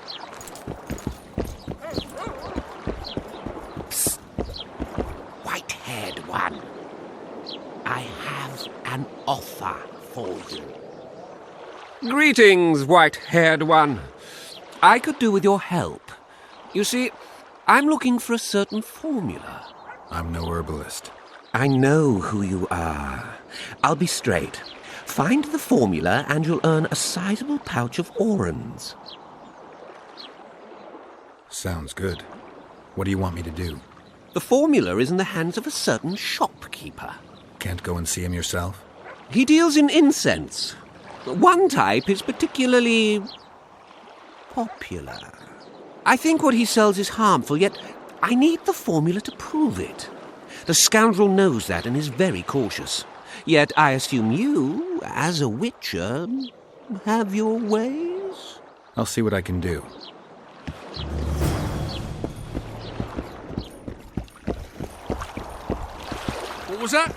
Psst. White-haired one. I have an offer for you. Greetings, white-haired one. I could do with your help. You see, I'm looking for a certain formula. I'm no herbalist. I know who you are. I'll be straight. Find the formula and you'll earn a sizable pouch of orans. Sounds good. What do you want me to do? The formula is in the hands of a certain shopkeeper. Can't go and see him yourself? He deals in incense. One type is particularly popular. I think what he sells is harmful, yet I need the formula to prove it. The scoundrel knows that and is very cautious. Yet I assume you, as a witcher, have your ways? I'll see what I can do. What was that?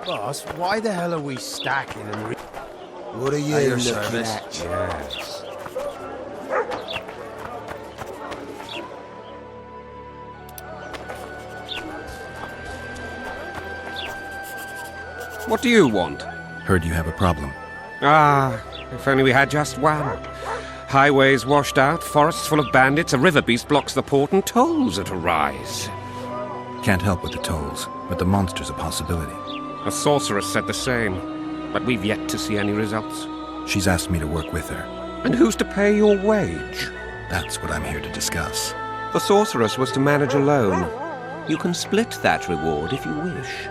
Boss, why the hell are we stacking and What are you At your looking service? at? Yes. What do you want? Heard you have a problem. Ah, if only we had just one. Highways washed out, forests full of bandits, a river beast blocks the port, and tolls at a rise. Can't help with the tolls, but the monster's a possibility. A sorceress said the same, but we've yet to see any results. She's asked me to work with her. And who's to pay your wage? That's what I'm here to discuss. The sorceress was to manage alone. You can split that reward if you wish.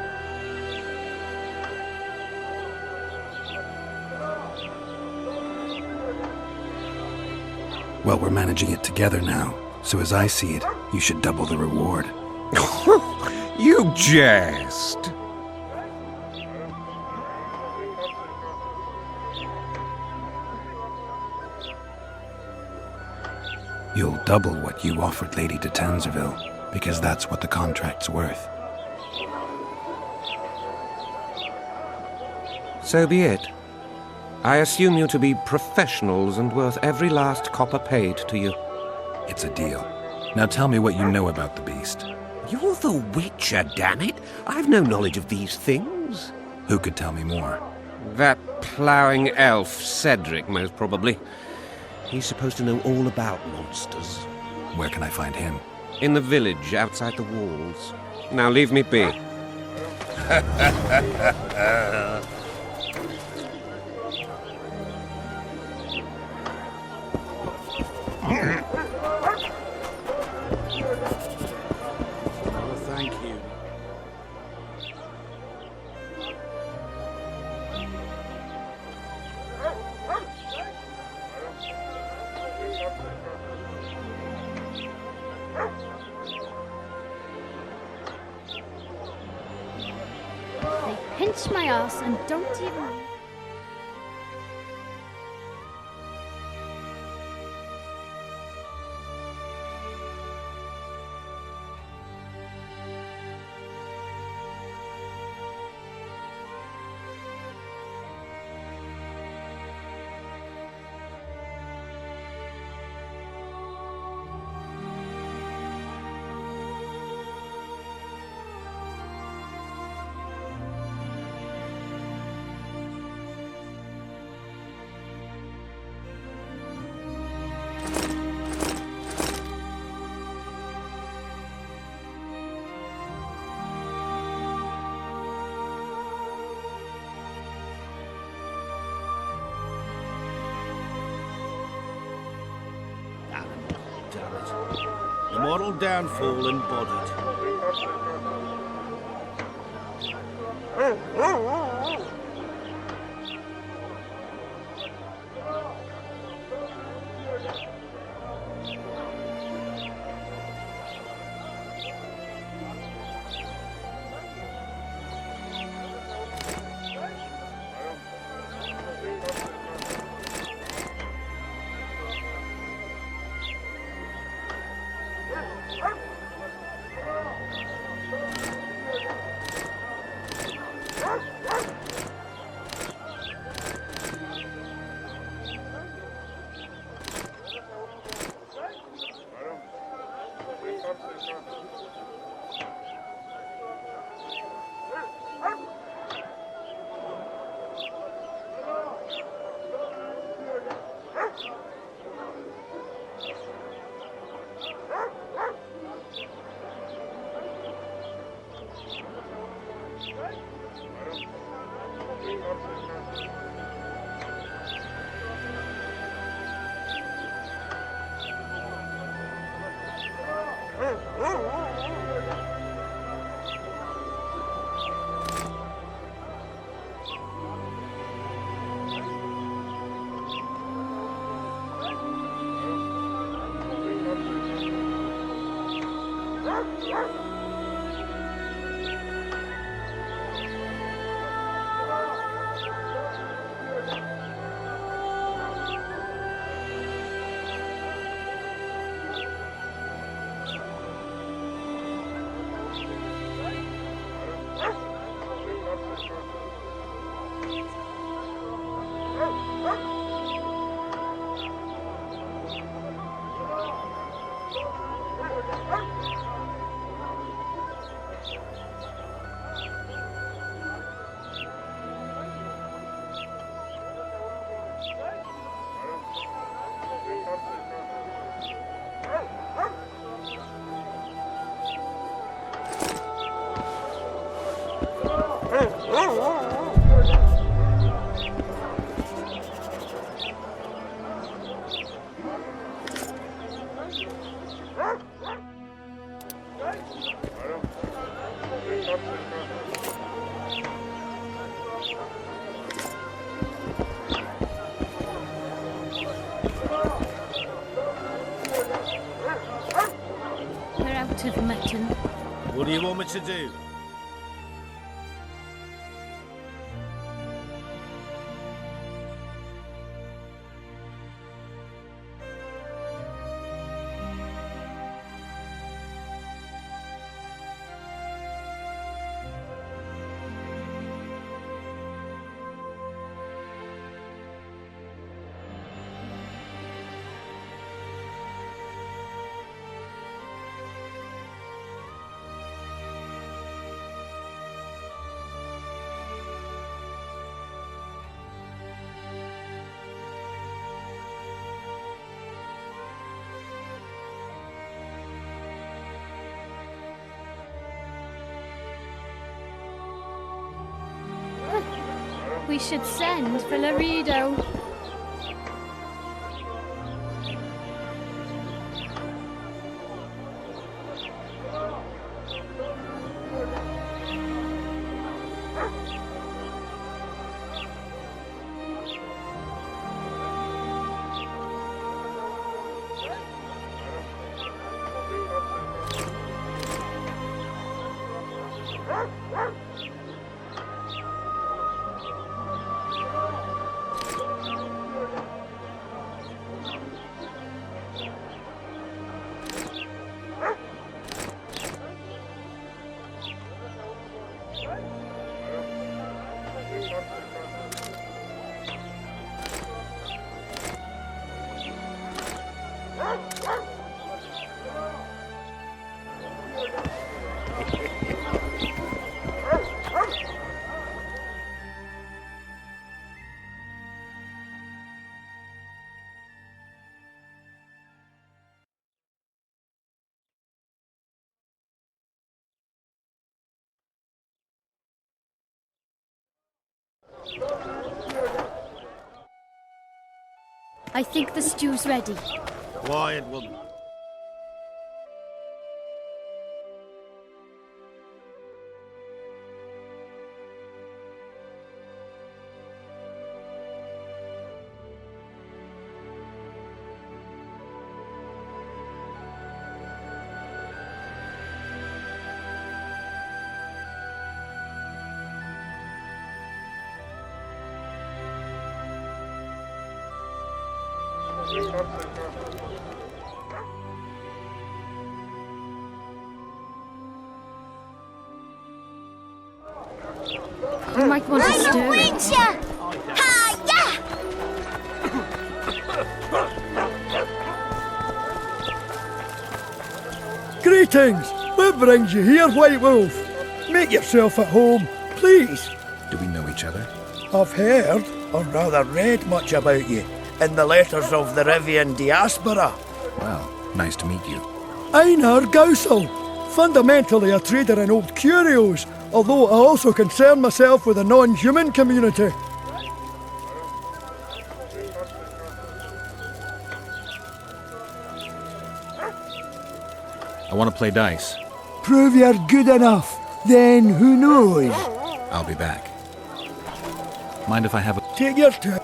Well, we're managing it together now, so as I see it, you should double the reward. You jest! You'll double what you offered Lady de Tanzerville, because that's what the contract's worth. So be it. I assume you to be professionals and worth every last copper paid to you. It's a deal. Now tell me what you know about the beast. You're the Witcher, damn it! I've no knowledge of these things. Who could tell me more? That ploughing elf, Cedric, most probably. He's supposed to know all about monsters. Where can I find him? In the village, outside the walls. Now leave me be. Oh, thank you. They pinch my ass and don't even... mortal downfall embodied. We're out of mutton. What do you want me to do? We should send for Laredo. I think the stew's ready. Quiet, woman. You might want to stir it. Greetings! What brings you here, White Wolf? Make yourself at home, please. Do we know each other? I've heard, or rather read much about you, in the letters of the Rivian diaspora. Well, nice to meet you. Einar Gausel, fundamentally a trader in old curios, although I also concern myself with the non-human community. I want to play dice. Prove you're good enough, then who knows? I'll be back. Mind if I have a... Take your time.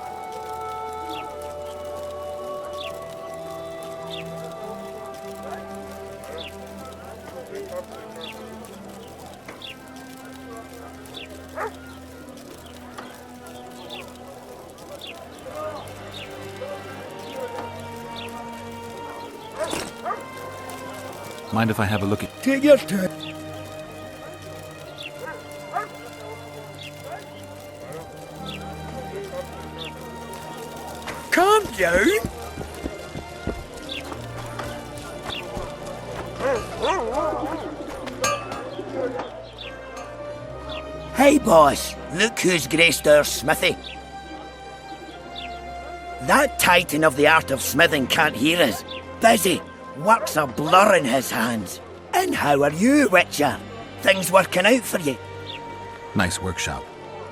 Mind if I have a look at... Take your time. Calm down. Hey, boss. Look who's graced our smithy. That titan of the art of smithing can't hear us. Busy. Work's a blur in his hands. And how are you, Witcher? Things working out for you? Nice workshop.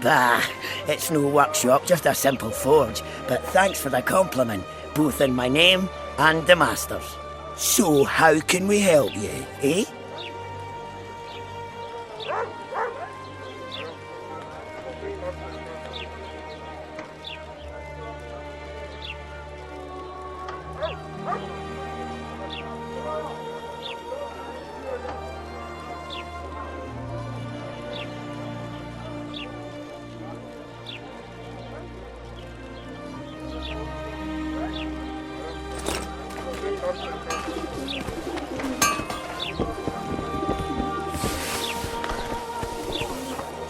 Bah, it's no workshop, just a simple forge. But thanks for the compliment, both in my name and the master's. So how can we help you, eh?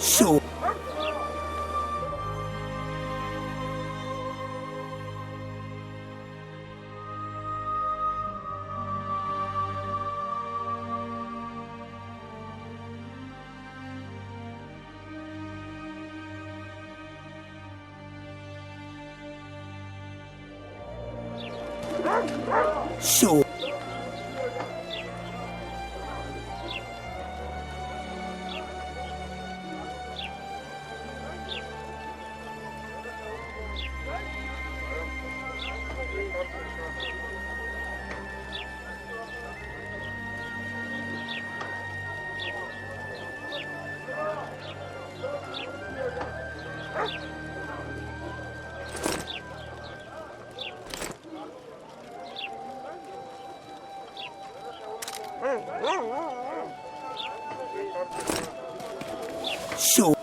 So... So... So...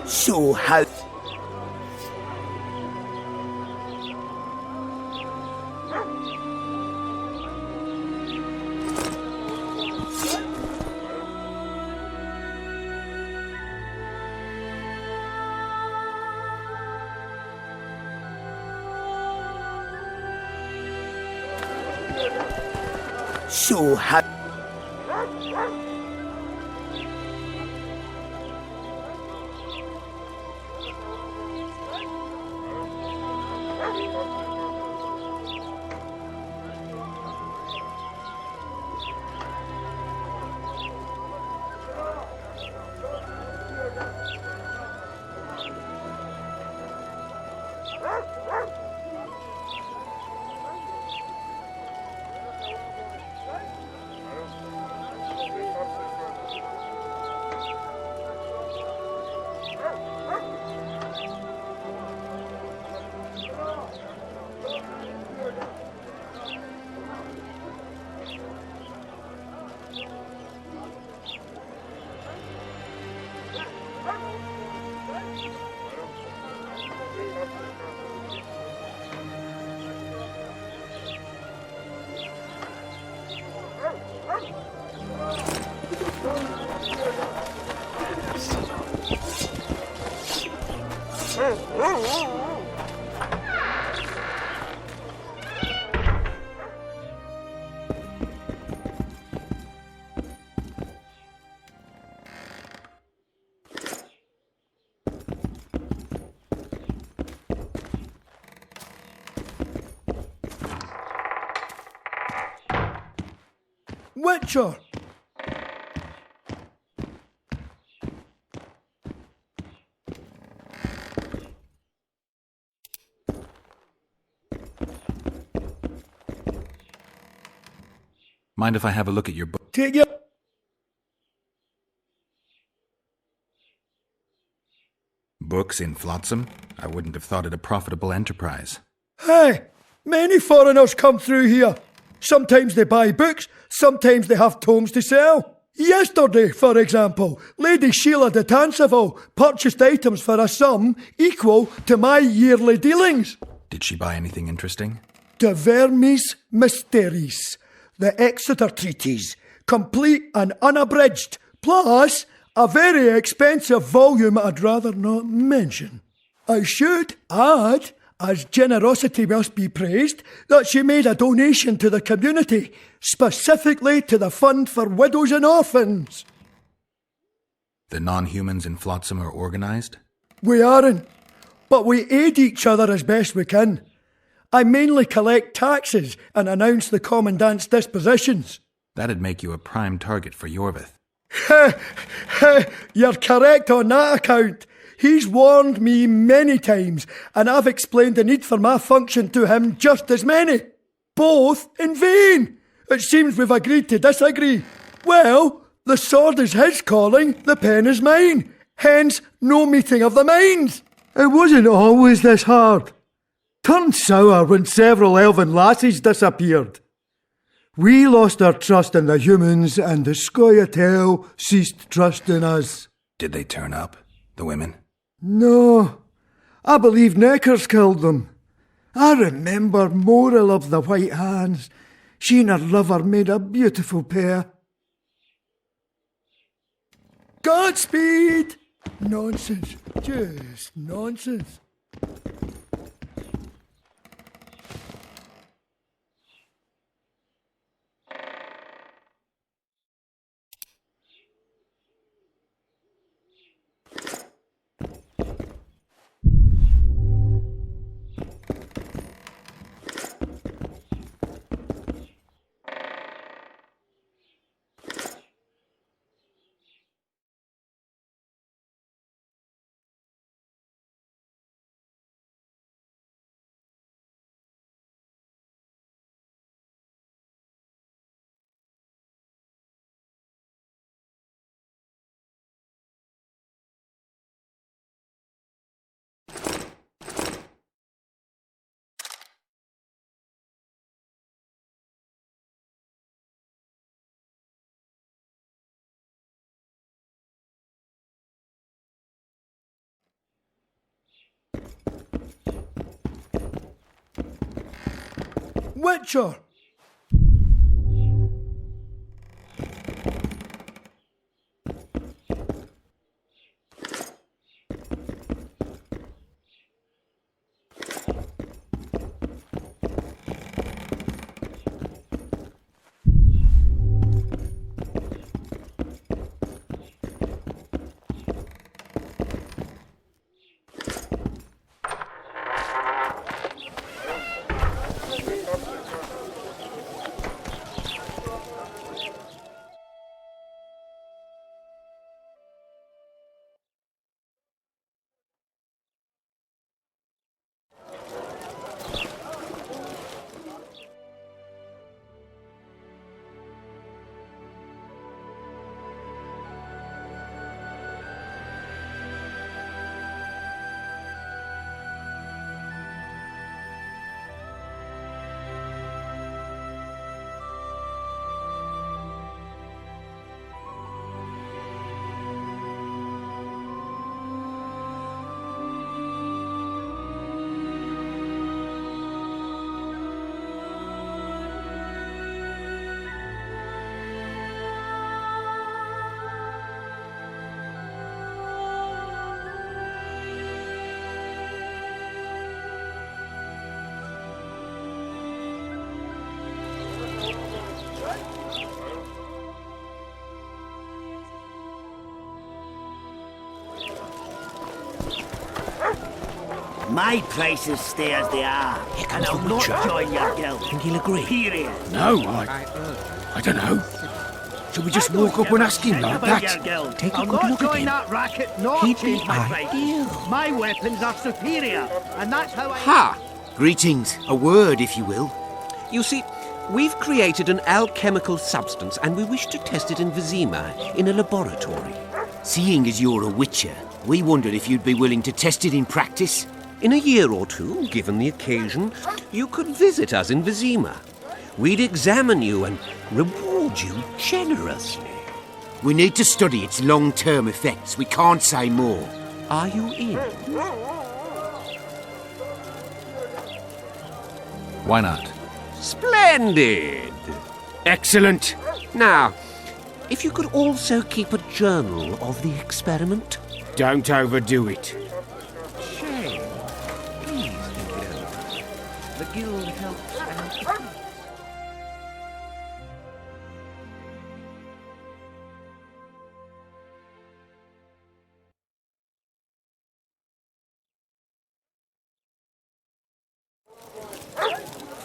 So how... So how... Witcher! Mind if I have a look at your book? Take your... Books in Flotsam? I wouldn't have thought it a profitable enterprise. Hey, many foreigners come through here. Sometimes they buy books, sometimes they have tomes to sell. Yesterday, for example, Lady Sheila de Tanseville purchased items for a sum equal to my yearly dealings. Did she buy anything interesting? De Vermis Mysteries, the Exeter Treatise, complete and unabridged, plus a very expensive volume I'd rather not mention. I should add, as generosity must be praised, that she made a donation to the community, specifically to the Fund for Widows and Orphans. The non-humans in Flotsam are organised? We aren't, but we aid each other as best we can. I mainly collect taxes and announce the Commandant's dispositions. That'd make you a prime target for Yorvith. You're correct on that account. He's warned me many times, and I've explained the need for my function to him just as many. Both in vain. It seems we've agreed to disagree. Well, the sword is his calling, the pen is mine. Hence, no meeting of the minds. It wasn't always this hard. Turned sour when several elven lassies disappeared. We lost our trust in the humans, and the Scoia'tael ceased trust in us. Did they turn up, the women? No, I believe Neckers killed them. I remember Morrill of the White Hands. She and her lover made a beautiful pair. Godspeed! Nonsense, just nonsense. Witcher! My prices stay as they are. And I'll not join your guild. Think he'll agree? Period. No, I don't know. Should we just walk up and ask him like that? Take a I'll good not look at join him. that racket, nor He'd change be my price. ideal. My weapons are superior, and that's how I... Ha! Greetings. A word, if you will. You see, we've created an alchemical substance and we wish to test it in Vizima, in a laboratory. Seeing as you're a witcher, we wondered if you'd be willing to test it in practice. In a year or two, given the occasion, you could visit us in Vizima. We'd examine you and reward you generously. We need to study its long-term effects. We can't say more. Are you in? Why not? Splendid! Excellent. Now, if you could also keep a journal of the experiment. Don't overdo it. Shame. Please think it over. The guild helps out.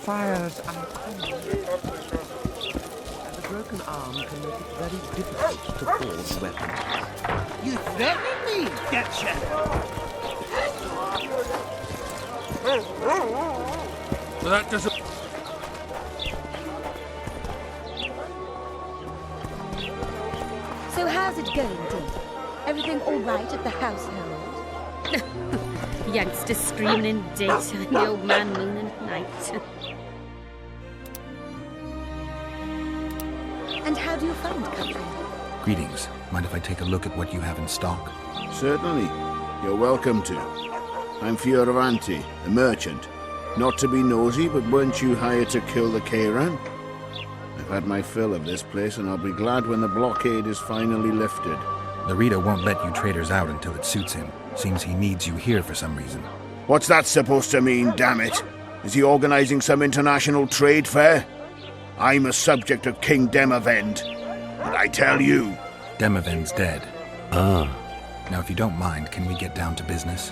Fires are common. And a broken arm can make it very difficult to forge weapons. You threatening me, dipshit? That doesn't... So how's it going, Dee? Everything all right at the household? Youngsters screaming in daytime, the old man mooning at night. And how do you find country? Greetings. Mind if I take a look at what you have in stock? Certainly. You're welcome to. I'm Fioravanti, a merchant. Not to be nosy, but weren't you hired to kill the Kairan? I've had my fill of this place, and I'll be glad when the blockade is finally lifted. Larita won't let you traders out until it suits him. Seems he needs you here for some reason. What's that supposed to mean, damn it? Is he organizing some international trade fair? I'm a subject of King Demavend, and I tell you... Demavend's dead. Ah. Now, if you don't mind, can we get down to business?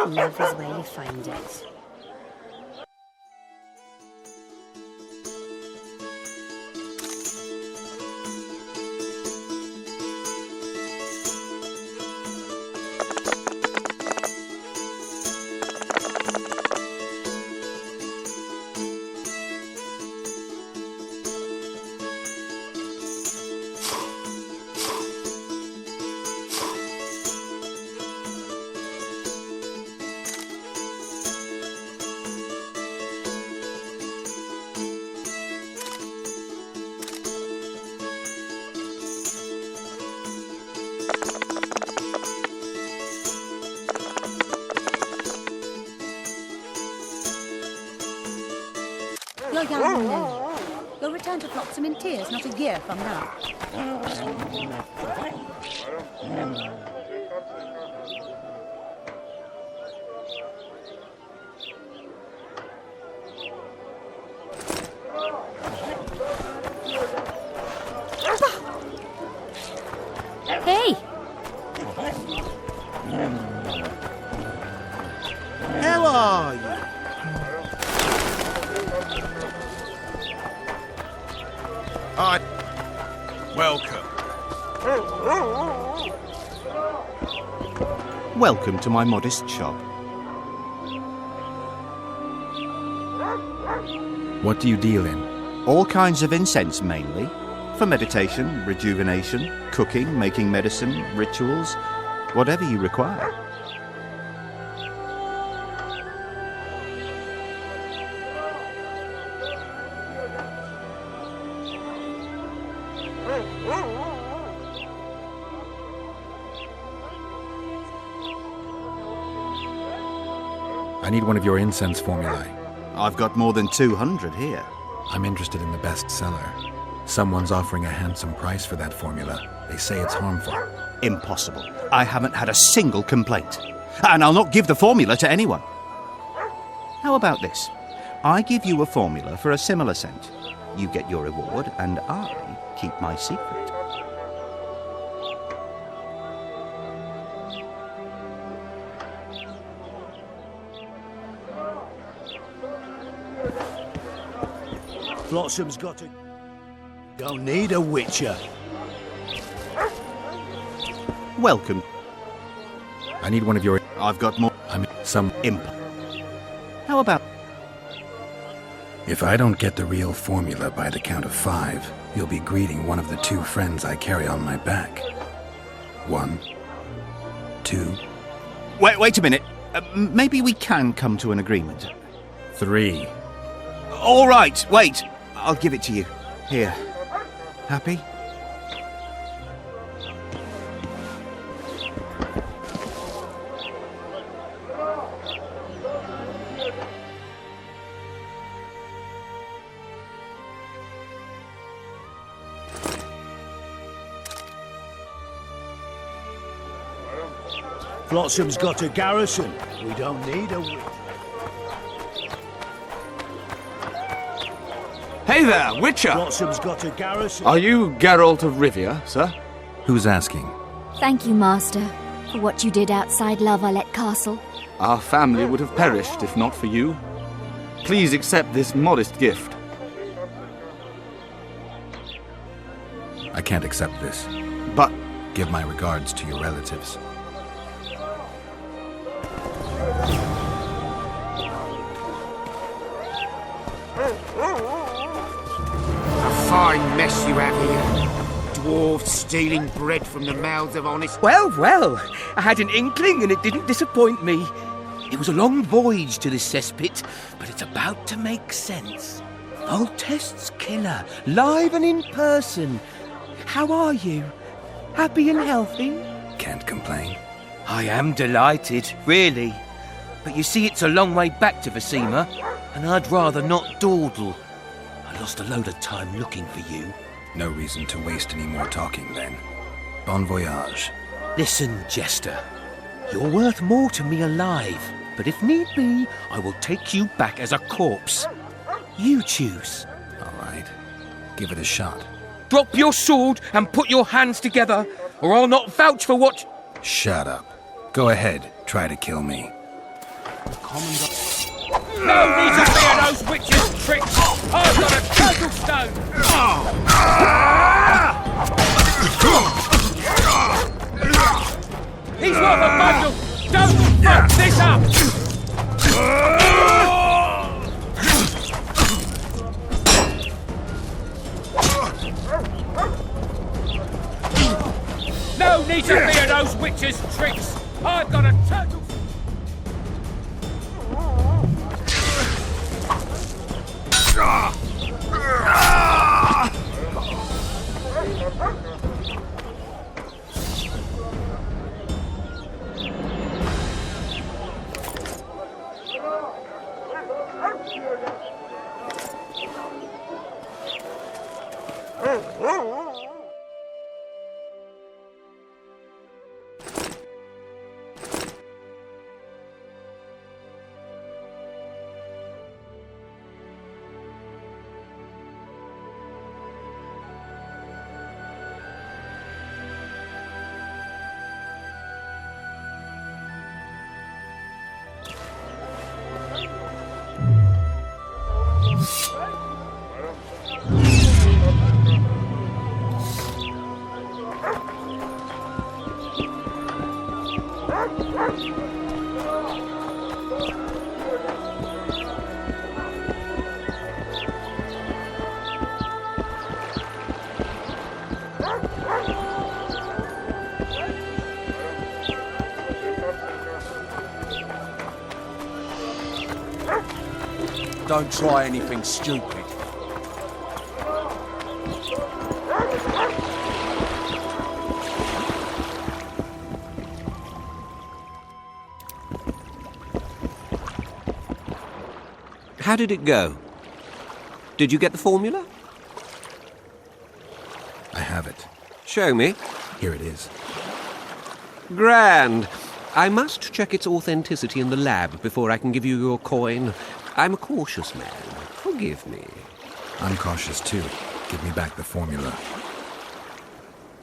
Love is where you find it. You're young and lonely. You'll return to Flotsam in tears not a year from now. Hey! How are you? Welcome. Welcome to my modest shop. What do you deal in? All kinds of incense mainly. For meditation, rejuvenation, cooking, making medicine, rituals, whatever you require. I need one of your incense formulae. I've got more than 200 here. I'm interested in the best seller. Someone's offering a handsome price for that formula. They say it's harmful. Impossible. I haven't had a single complaint. And I'll not give the formula to anyone. How about this? I give you a formula for a similar scent. You get your reward, and I keep my secret. Flotsam's got to... Don't need a witcher. Welcome. I need one of your... I've got more... some imp. How about... If I don't get the real formula by the count of 5, you'll be greeting one of the 2 friends I carry on my back. 1, 2... Wait a minute. Maybe we can come to an agreement. 3. All right, wait. I'll give it to you. Here. Happy? Flotsam's got a garrison. We don't need a witcher. Hey there, Witcher! Flotsam's got a garrison. Are you Geralt of Rivia, sir? Who's asking? Thank you, Master, for what you did outside La Valette Castle. Our family would have perished if not for you. Please accept this modest gift. I can't accept this. But... Give my regards to your relatives. Fine mess you have here. Dwarves stealing bread from the mouths of honest... Well, I had an inkling and it didn't disappoint me. It was a long voyage to this cesspit, but it's about to make sense. Voltest's killer, live and in person. How are you? Happy and healthy? Can't complain. I am delighted, really. But you see, it's a long way back to Vasima, and I'd rather not dawdle. I lost a load of time looking for you. No reason to waste any more talking, then. Bon voyage. Listen, Jester. You're worth more to me alive, but if need be, I will take you back as a corpse. You choose. All right. Give it a shot. Drop your sword and put your hands together, or I'll not vouch for what... Shut up. Go ahead. Try to kill me. No need to fear those witches' tricks! I've got a turtle stone! He's worth a bundle! Don't fuck this up! No need to fear those witches' tricks! I've got a turtle... Don't try anything stupid. How did it go? Did you get the formula? I have it. Show me. Here it is. Grand. I must check its authenticity in the lab before I can give you your coin. I'm a cautious man. Forgive me. I'm cautious too. Give me back the formula.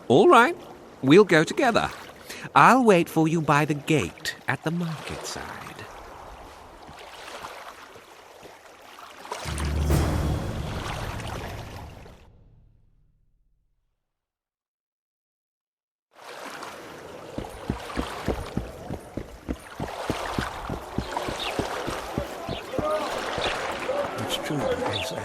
All right. We'll go together. I'll wait for you by the gate at the market side. It's true what they say.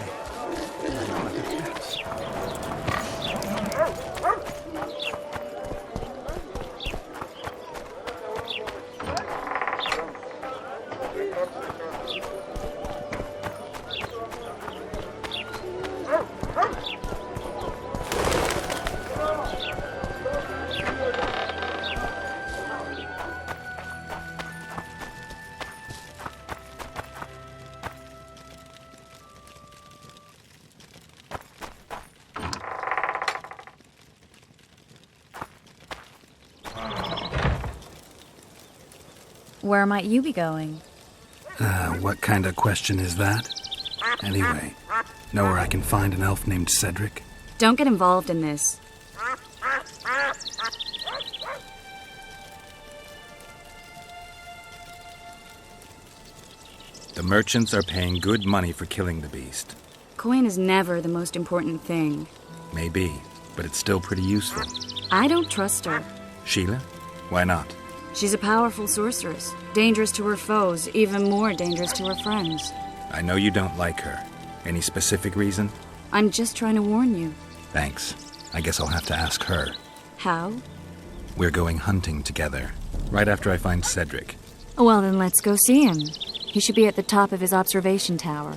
Where might you be going? What kind of question is that? Anyway, know where I can find an elf named Cedric? Don't get involved in this. The merchants are paying good money for killing the beast. Coin is never the most important thing. Maybe, but it's still pretty useful. I don't trust her. Sheila? Why not? She's a powerful sorceress. Dangerous to her foes, even more dangerous to her friends. I know you don't like her. Any specific reason? I'm just trying to warn you. Thanks. I guess I'll have to ask her. How? We're going hunting together, right after I find Cedric. Well, then let's go see him. He should be at the top of his observation tower.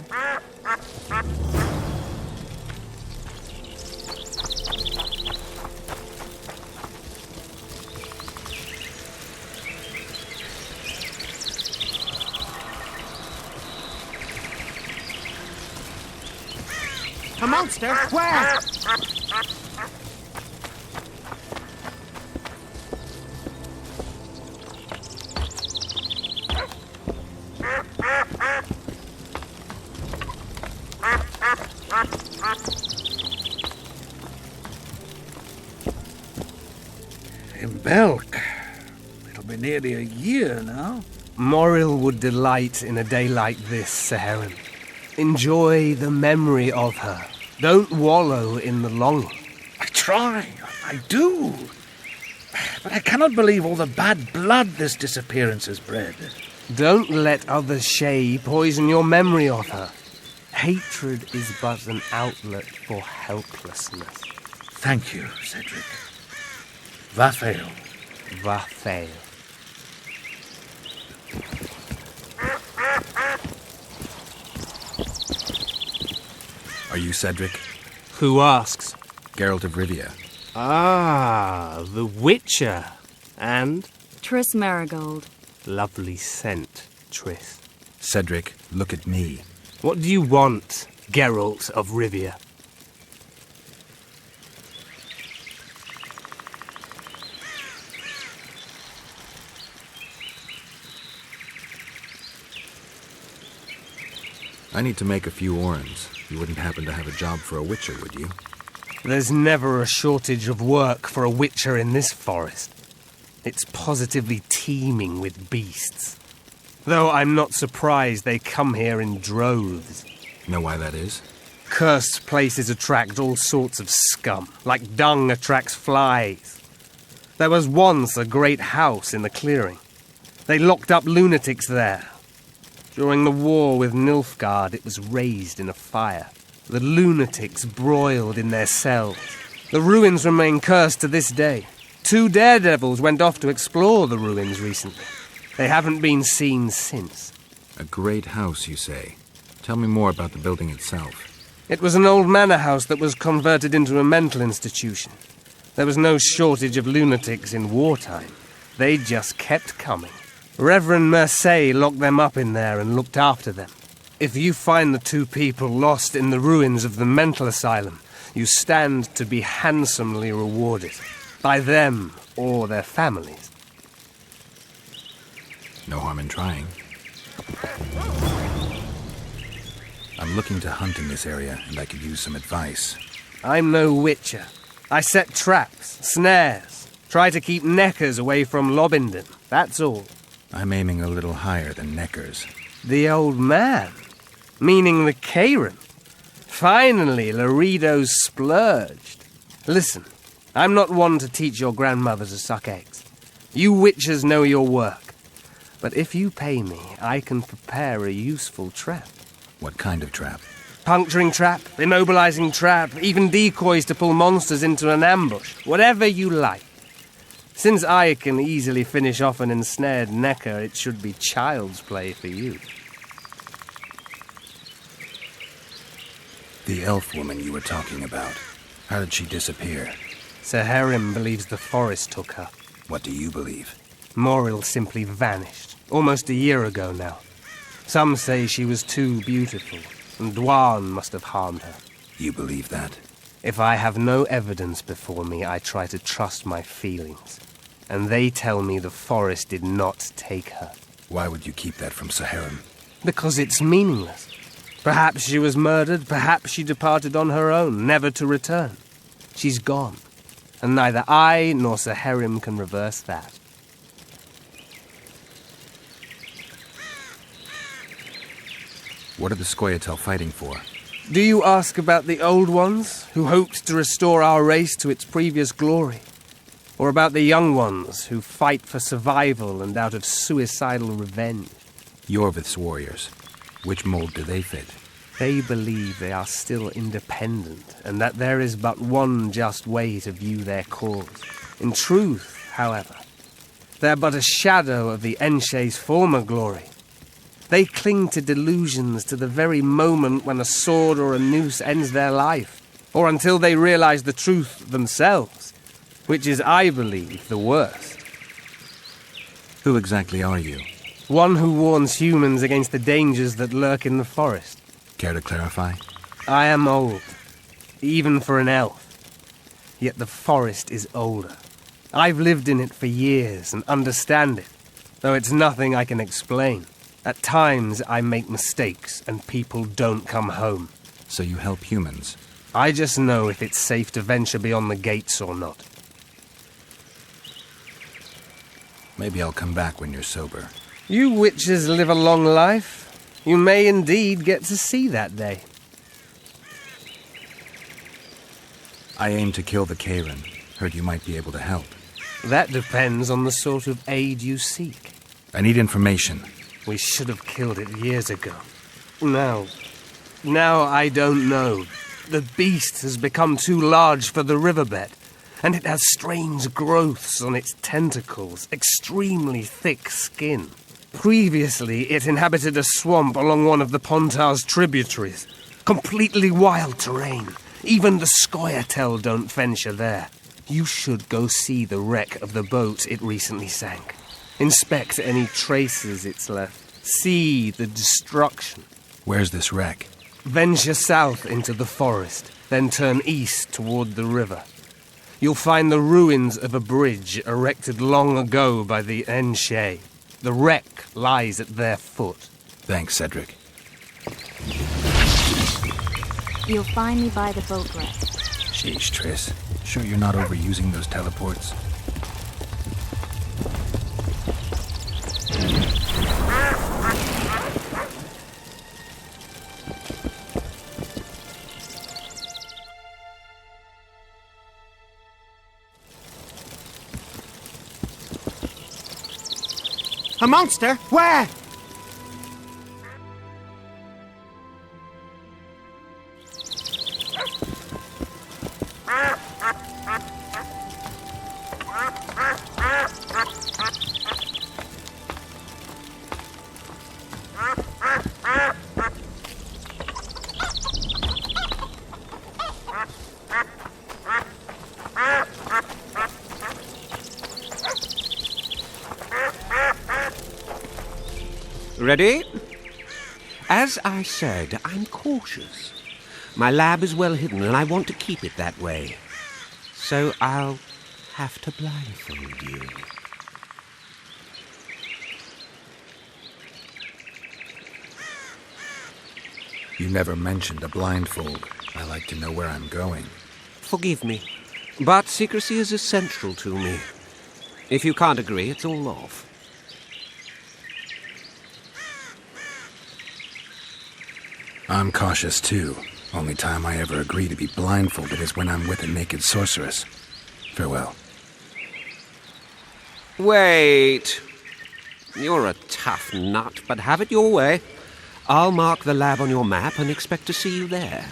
A monster? Where? In Belk. It'll be nearly a year now. Moril would delight in a day like this, Saharan. Enjoy the memory of her. Don't wallow in the longing. I try. I do. But I cannot believe all the bad blood this disappearance has bred. Don't let others' shade poison your memory of her. Hatred is but an outlet for helplessness. Thank you, Cedric. Vafail. Vafail. Are you Cedric? Who asks? Geralt of Rivia. Ah, the Witcher. And? Triss Marigold. Lovely scent, Triss. Cedric, look at me. What do you want, Geralt of Rivia? I need to make a few orens. You wouldn't happen to have a job for a witcher, would you? There's never a shortage of work for a witcher in this forest. It's positively teeming with beasts. Though I'm not surprised they come here in droves. Know why that is? Cursed places attract all sorts of scum, like dung attracts flies. There was once a great house in the clearing. They locked up lunatics there. During the war with Nilfgaard, it was raised in a fire. The lunatics broiled in their cells. The ruins remain cursed to this day. 2 daredevils went off to explore the ruins recently. They haven't been seen since. A great house, you say. Tell me more about the building itself. It was an old manor house that was converted into a mental institution. There was no shortage of lunatics in wartime. They just kept coming. Reverend Mercier locked them up in there and looked after them. If you find the two people lost in the ruins of the mental asylum, you stand to be handsomely rewarded. By them or their families. No harm in trying. I'm looking to hunt in this area, and I could use some advice. I'm no witcher. I set traps, snares, try to keep neckers away from Lobindon, that's all. I'm aiming a little higher than neckers. The old man? Meaning the Karen? Finally, Laredo's splurged. Listen, I'm not one to teach your grandmother to suck eggs. You witchers know your work. But if you pay me, I can prepare a useful trap. What kind of trap? Puncturing trap, immobilizing trap, even decoys to pull monsters into an ambush. Whatever you like. Since I can easily finish off an ensnared necker, it should be child's play for you. The elf woman you were talking about. How did she disappear? Sir Herim believes the forest took her. What do you believe? Moril simply vanished, almost a year ago now. Some say she was too beautiful, and Dwan must have harmed her. You believe that? If I have no evidence before me, I try to trust my feelings. And they tell me the forest did not take her. Why would you keep that from Saharim? Because it's meaningless. Perhaps she was murdered, perhaps she departed on her own, never to return. She's gone, and neither I nor Saharim can reverse that. What are the Scoia'tael fighting for? Do you ask about the old ones, who hoped to restore our race to its previous glory? Or about the young ones, who fight for survival and out of suicidal revenge? Yorvith's warriors. Which mold do they fit? They believe they are still independent, and that there is but one just way to view their cause. In truth, however, they're but a shadow of the Enshe's former glory. They cling to delusions to the very moment when a sword or a noose ends their life, or until they realize the truth themselves, which is, I believe, the worst. Who exactly are you? One who warns humans against the dangers that lurk in the forest. Care to clarify? I am old, even for an elf. Yet the forest is older. I've lived in it for years and understand it, though it's nothing I can explain. At times I make mistakes and people don't come home. So you help humans? I just know if it's safe to venture beyond the gates or not. Maybe I'll come back when you're sober. You witches live a long life. You may indeed get to see that day. I aim to kill the Karen. Heard you might be able to help. That depends on the sort of aid you seek. I need information. We should have killed it years ago. Now I don't know. The beast has become too large for the riverbed, and it has strange growths on its tentacles, extremely thick skin. Previously, it inhabited a swamp along one of the Pontar's tributaries. Completely wild terrain. Even the Scoia'tael don't venture there. You should go see the wreck of the boat it recently sank. Inspect any traces it's left. See the destruction. Where's this wreck? Venture south into the forest, then turn east toward the river. You'll find the ruins of a bridge erected long ago by the Enshe. The wreck lies at their foot. Thanks, Cedric. You'll find me by the boat wreck. Sheesh, Triss. Sure you're not overusing those teleports? A monster? Where? Ready? As I said, I'm cautious. My lab is well hidden, and I want to keep it that way. So I'll have to blindfold you. You never mentioned a blindfold. I like to know where I'm going. Forgive me, but secrecy is essential to me. If you can't agree, it's all off. I'm cautious too. Only time I ever agree to be blindfolded is when I'm with a naked sorceress. Farewell. Wait. You're a tough nut, but have it your way. I'll mark the lab on your map and expect to see you there.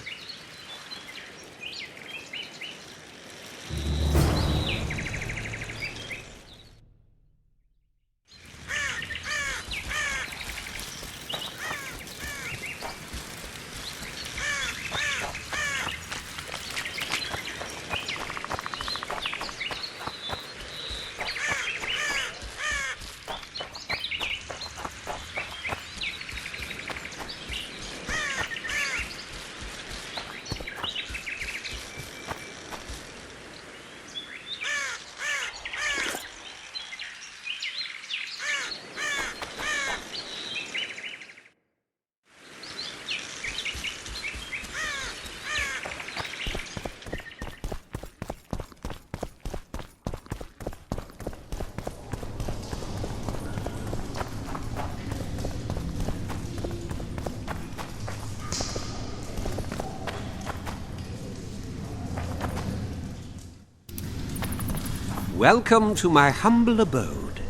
Welcome to my humble abode.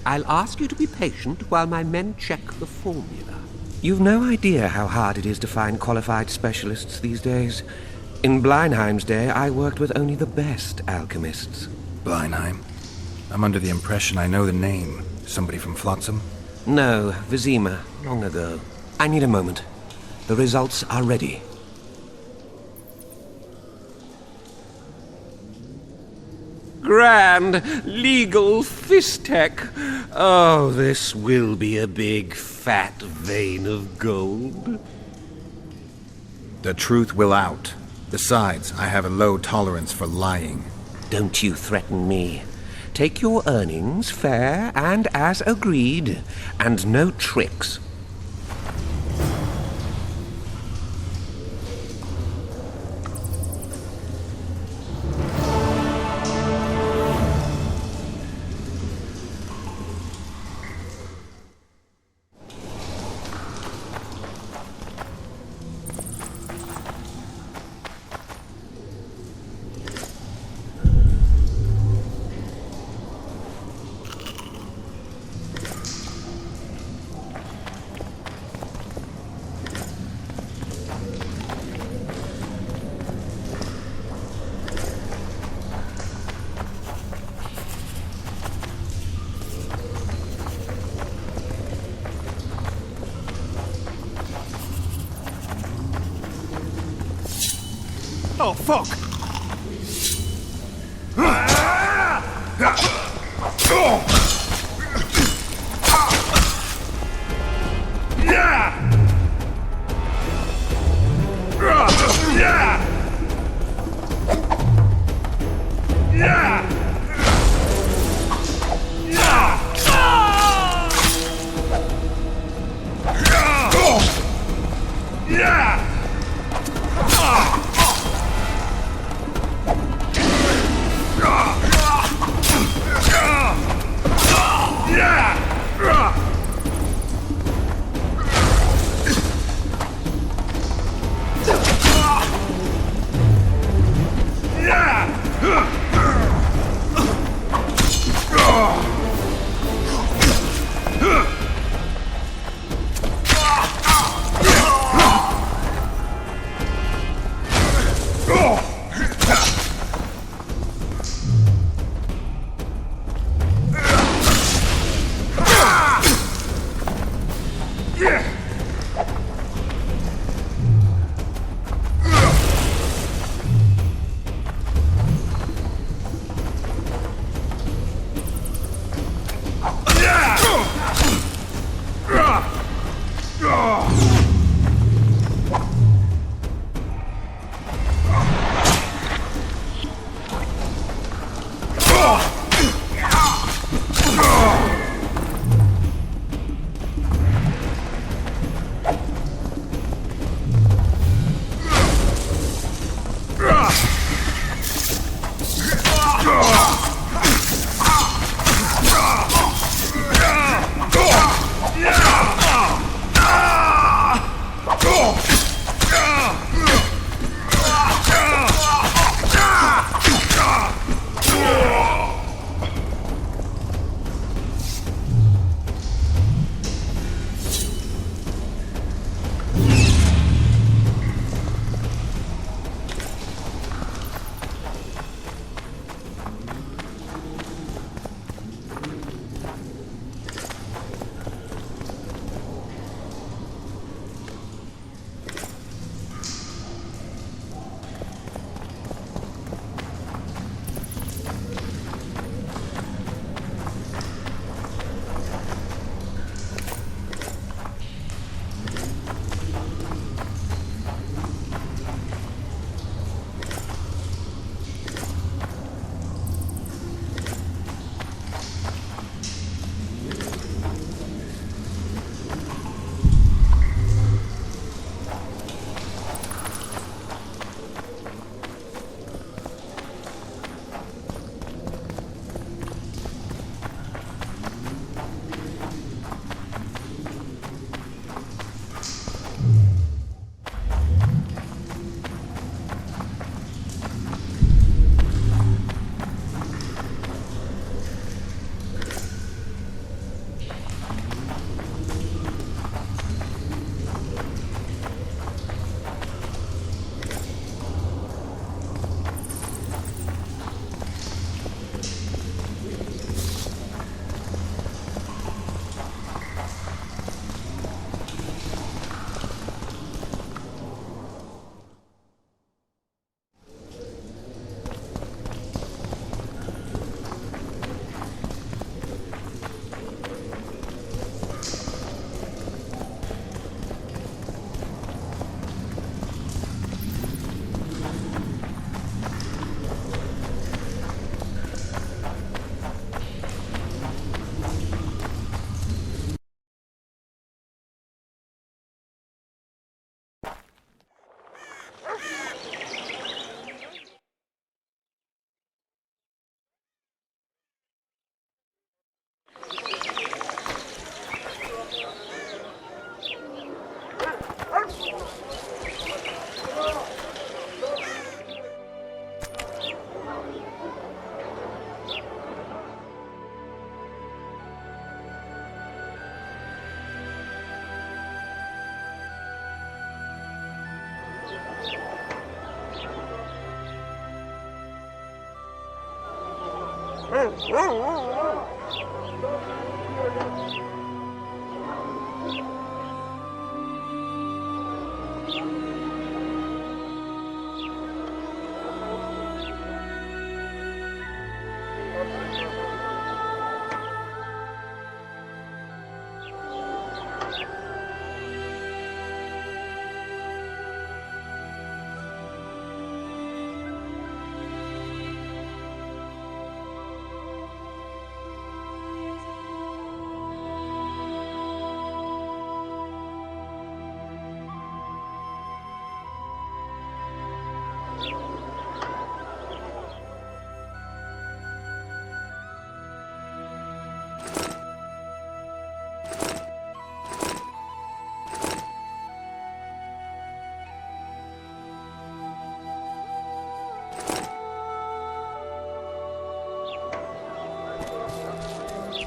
I'll ask you to be patient while my men check the formula. You've no idea how hard it is to find qualified specialists these days. In Bleinheim's day, I worked with only the best alchemists. Bleinheim? I'm under the impression I know the name. Somebody from Flotsam? No, Vizima, long ago. I need a moment. The results are ready. Grand legal fistech. Oh, this will be a big fat vein of gold. The truth will out. Besides, I have a low tolerance for lying. Don't you threaten me. Take your earnings fair and as agreed, and no tricks. Oh, fuck!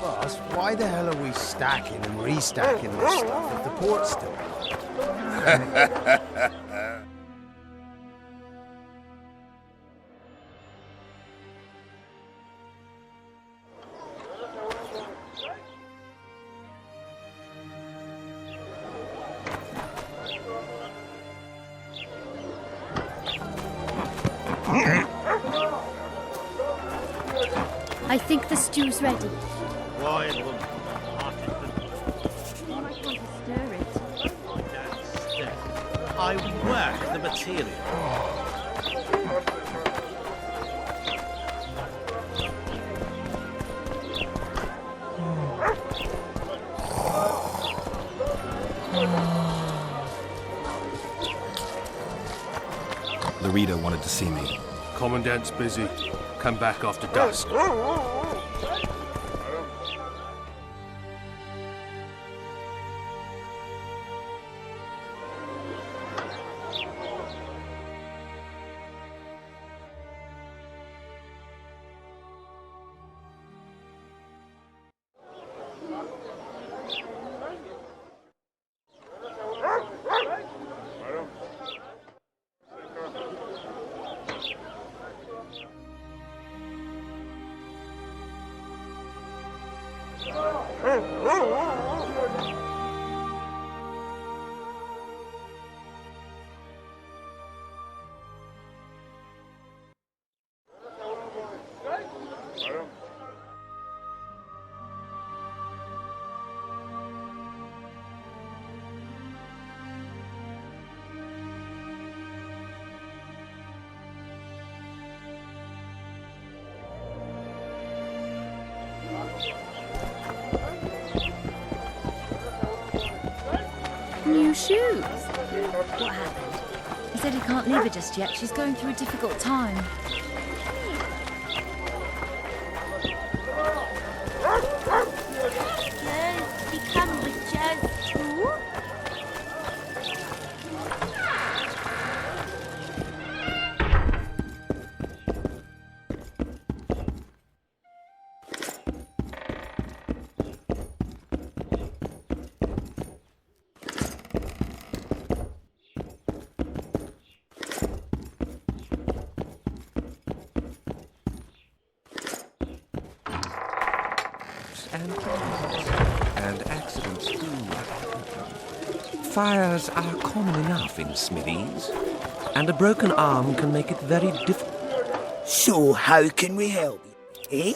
Boss, why the hell are we stacking and restacking this stuff if the port's still I think the stew's ready. Quiet, woman. You might want to stir it. I work the material. The reader wanted to see me. Commandant's busy. Come back after dusk. New shoes? What happened? He said he can't leave her just yet. She's going through a difficult time. Yes, he come with us too. And accidents too. Fires are common enough in smithies, and a broken arm can make it very difficult. So how can we help you, eh?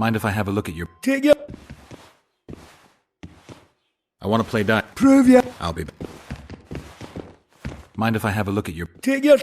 Mind if I have a look at your... Take your... I want to play die. Prove ya. I'll be back. Mind if I have a look at your... Take your...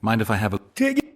Mind if I have a... Take it.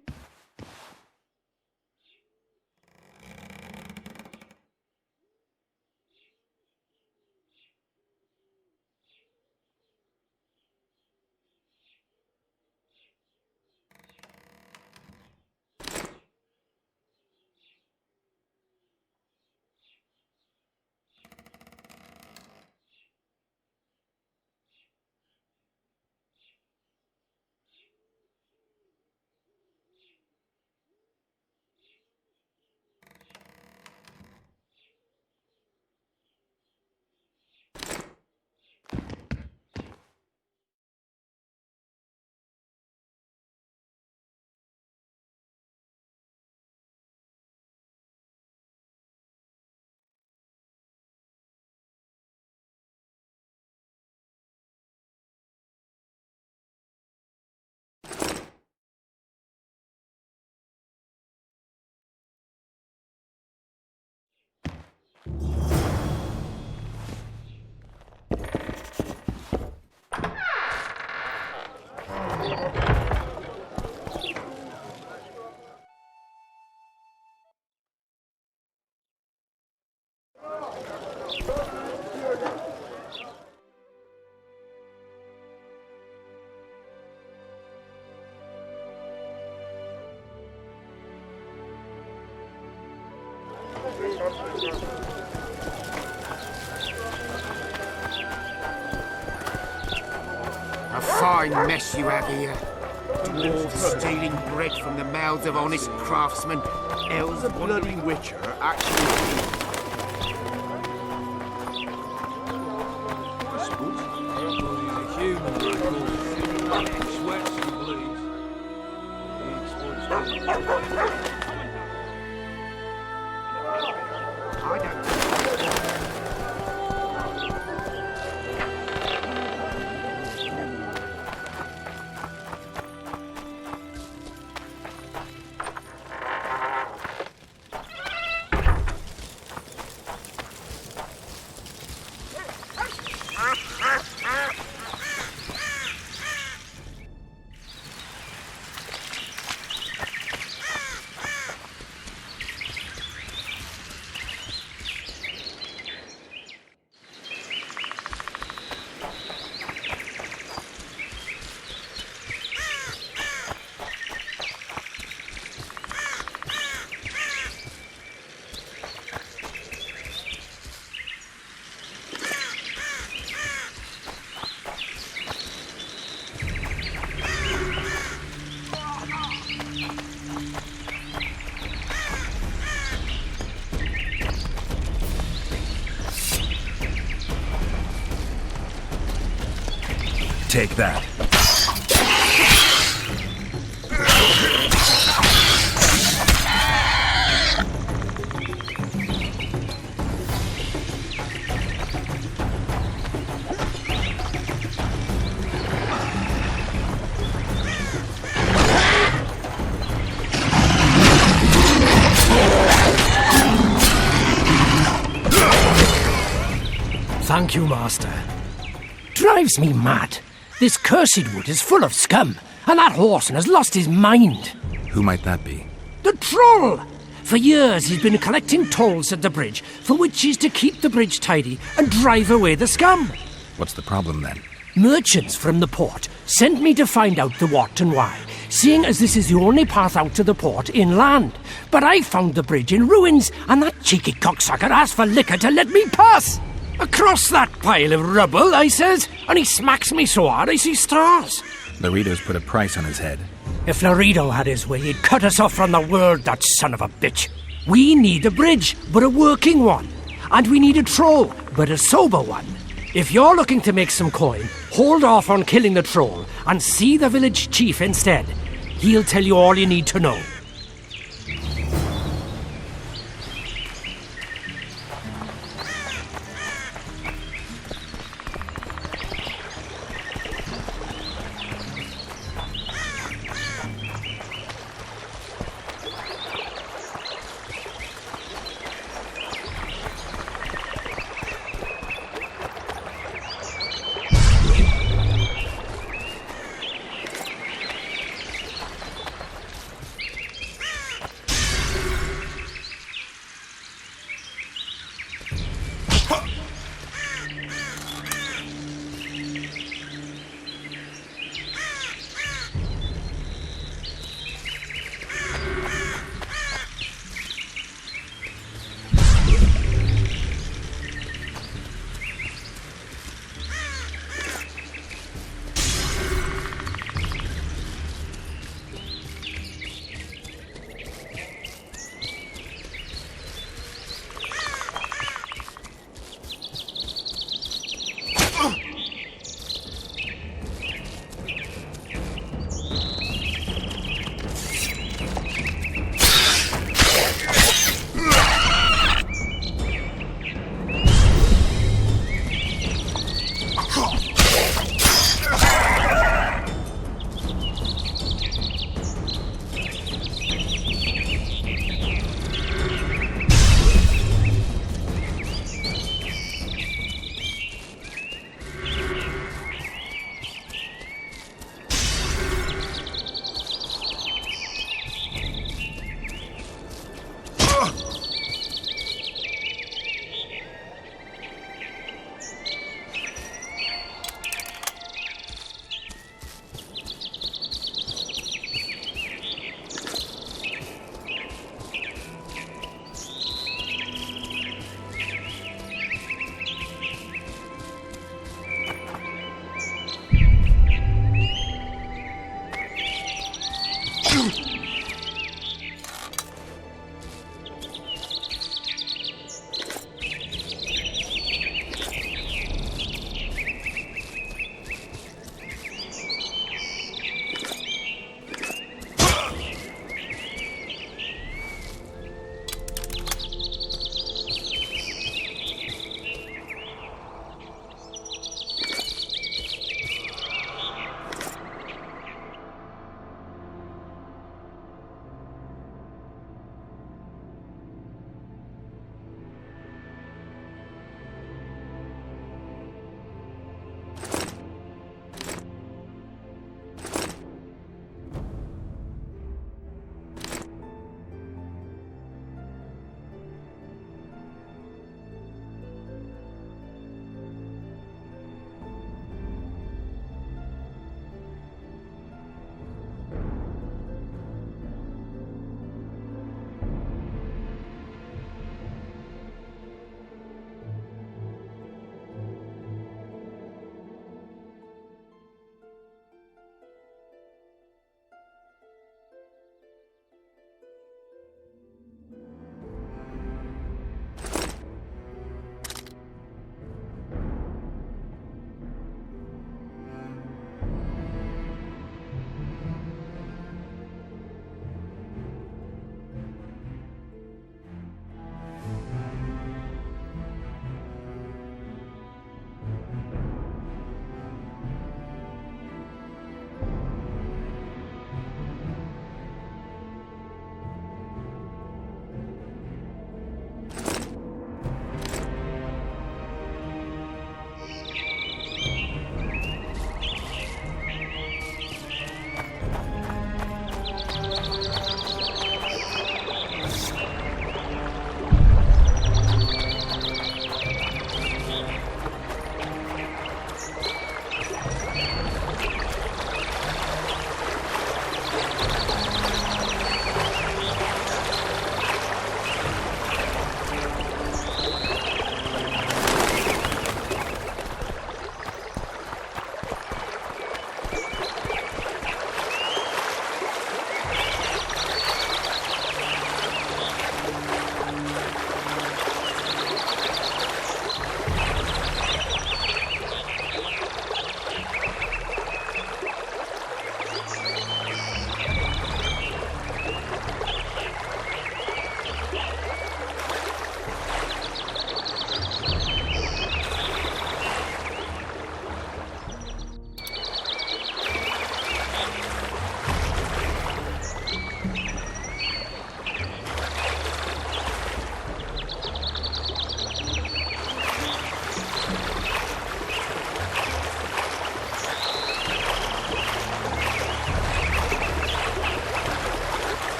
A fine mess you have here. Dwarves stealing bread from the mouths of honest craftsmen. Elves, The bloody Witcher actually... Take that. Thank you, Master. Drives me mad. This cursed wood is full of scum, and that horseman has lost his mind. Who might that be? The troll! For years he's been collecting tolls at the bridge, for which he's to keep the bridge tidy and drive away the scum. What's the problem then? Merchants from the port sent me to find out the what and why, seeing as this is the only path out to the port inland. But I found the bridge in ruins, and that cheeky cocksucker asked for liquor to let me pass. Across that pile of rubble, I says, and he smacks me so hard I see stars. Laredo's put a price on his head. If Laredo had his way, he'd cut us off from the world, that son of a bitch. We need a bridge, but a working one. And we need a troll, but a sober one. If you're looking to make some coin, hold off on killing the troll and see the village chief instead. He'll tell you all you need to know.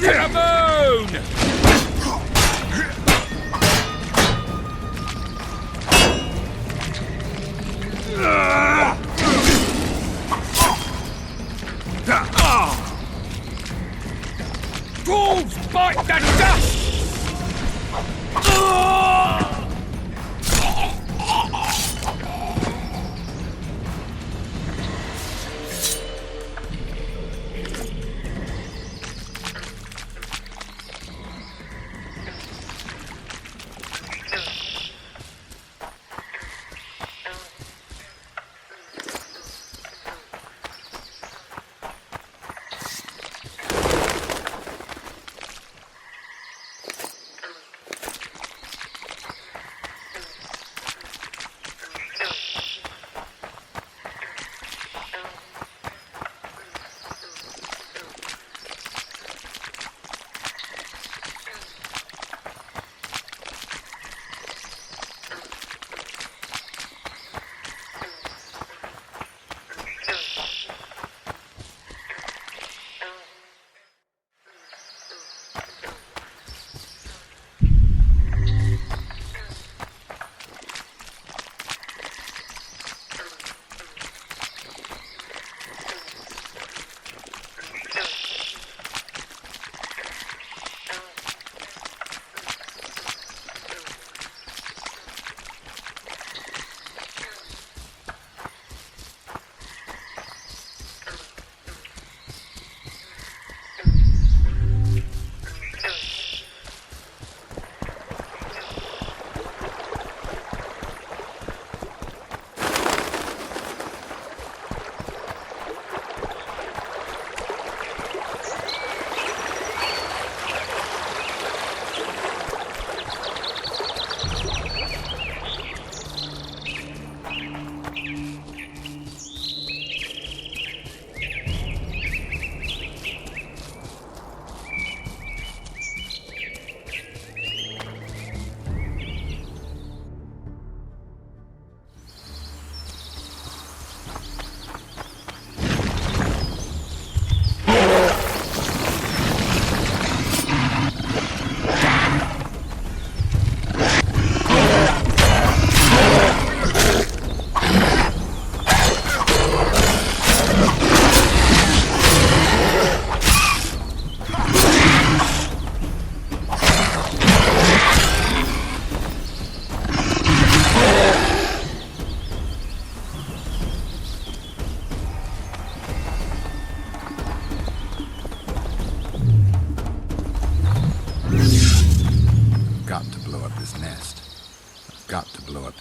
to the moon! Wolves bite the dust!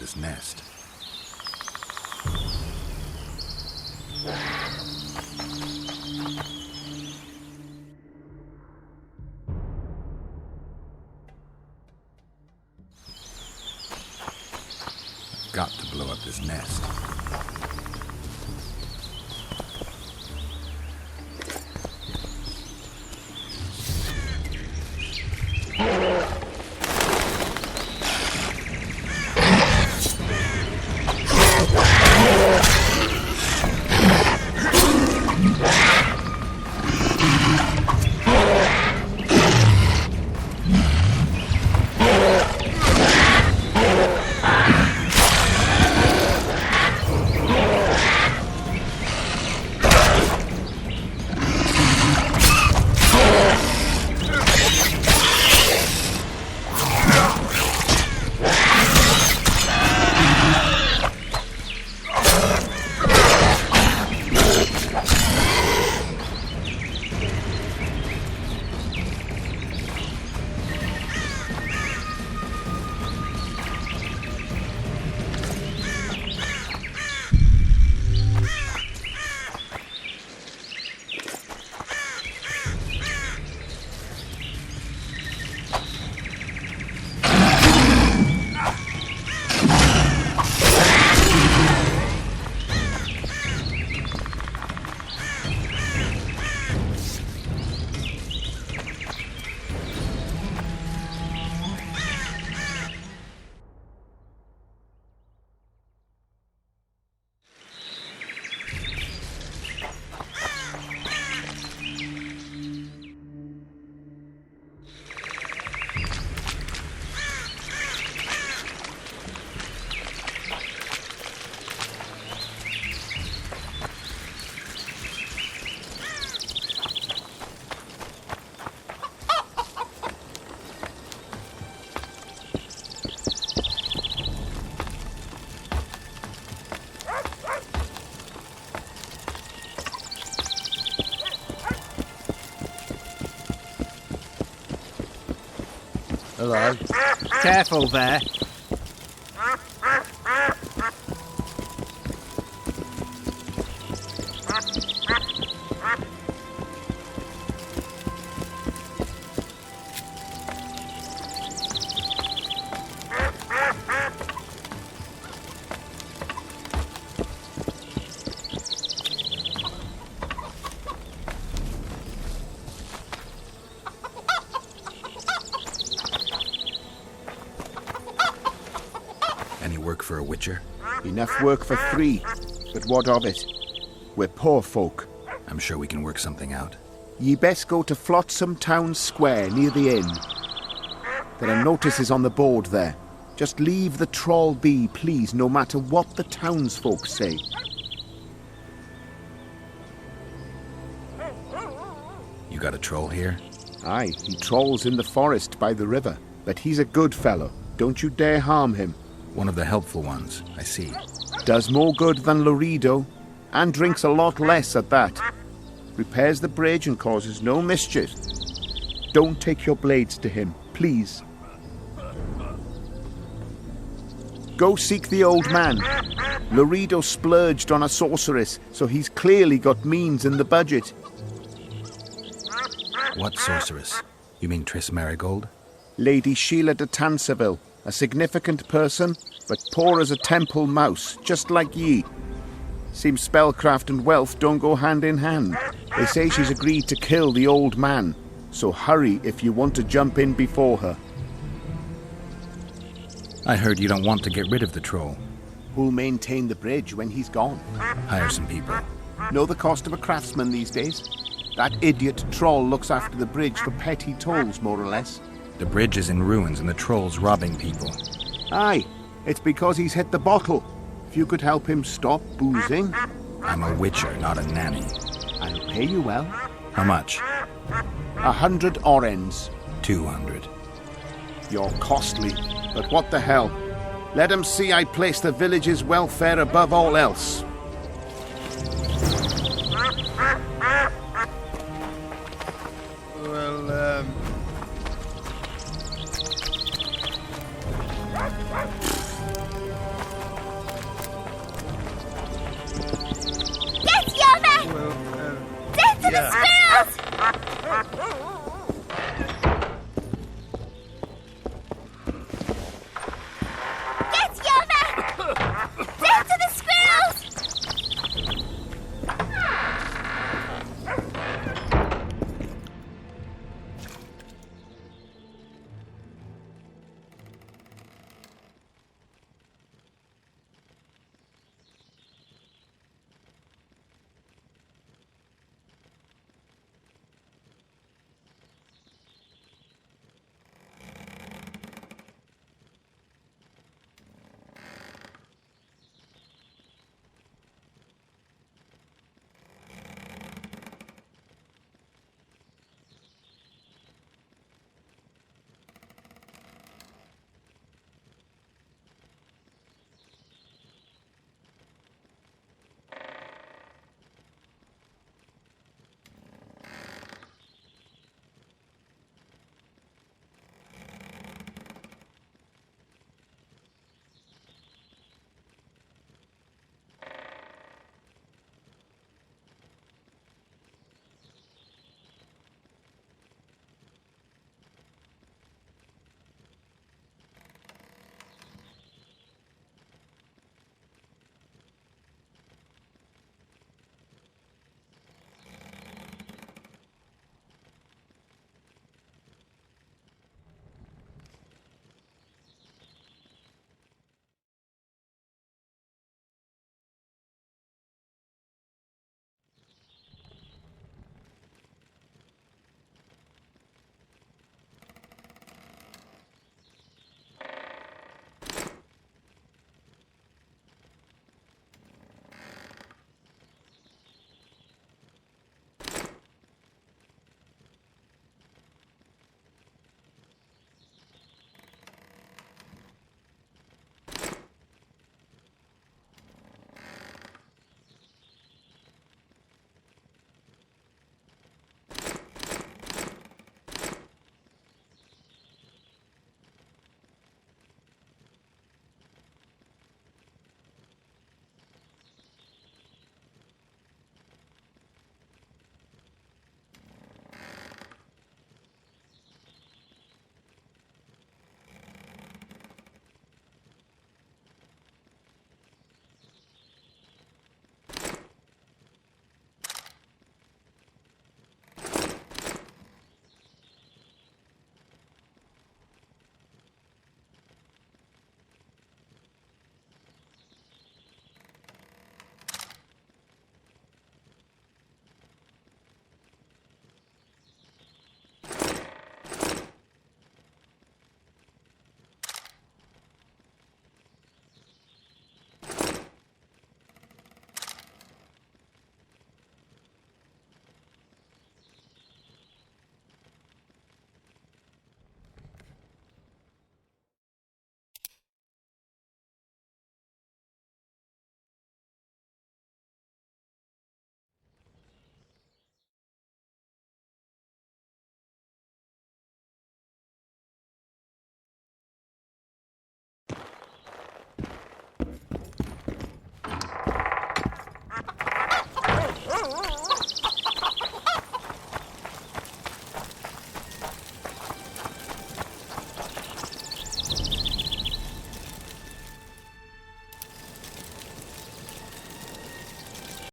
this nest. Got to blow up this nest. Hello. Careful there. Any work for a witcher? Enough work for 3, but what of it? We're poor folk. I'm sure we can work something out. Ye best go to Flotsam Town Square near the inn. There are notices on the board there. Just leave the troll be, please, no matter what the townsfolk say. You got a troll here? Aye, he trolls in the forest by the river. But he's a good fellow. Don't you dare harm him. One of the helpful ones, I see. Does more good than Laredo, and drinks a lot less at that. Repairs the bridge and causes no mischief. Don't take your blades to him, please. Go seek the old man. Laredo splurged on a sorceress, so he's clearly got means in the budget. What sorceress? You mean Triss Marigold? Lady Sheila de Tanseville, a significant person, but poor as a temple mouse, just like ye. Seems spellcraft and wealth don't go hand in hand. They say she's agreed to kill the old man, so hurry if you want to jump in before her. I heard you don't want to get rid of the troll. Who'll maintain the bridge when he's gone? Hire some people. Know the cost of a craftsman these days? That idiot troll looks after the bridge for petty tolls, more or less. The bridge is in ruins and the troll's robbing people. Aye, it's because he's hit the bottle. If you could help him stop boozing... I'm a witcher, not a nanny. I'll pay you well. How much? 100 orens. 200. You're costly, but what the hell? Let him see I place the village's welfare above all else.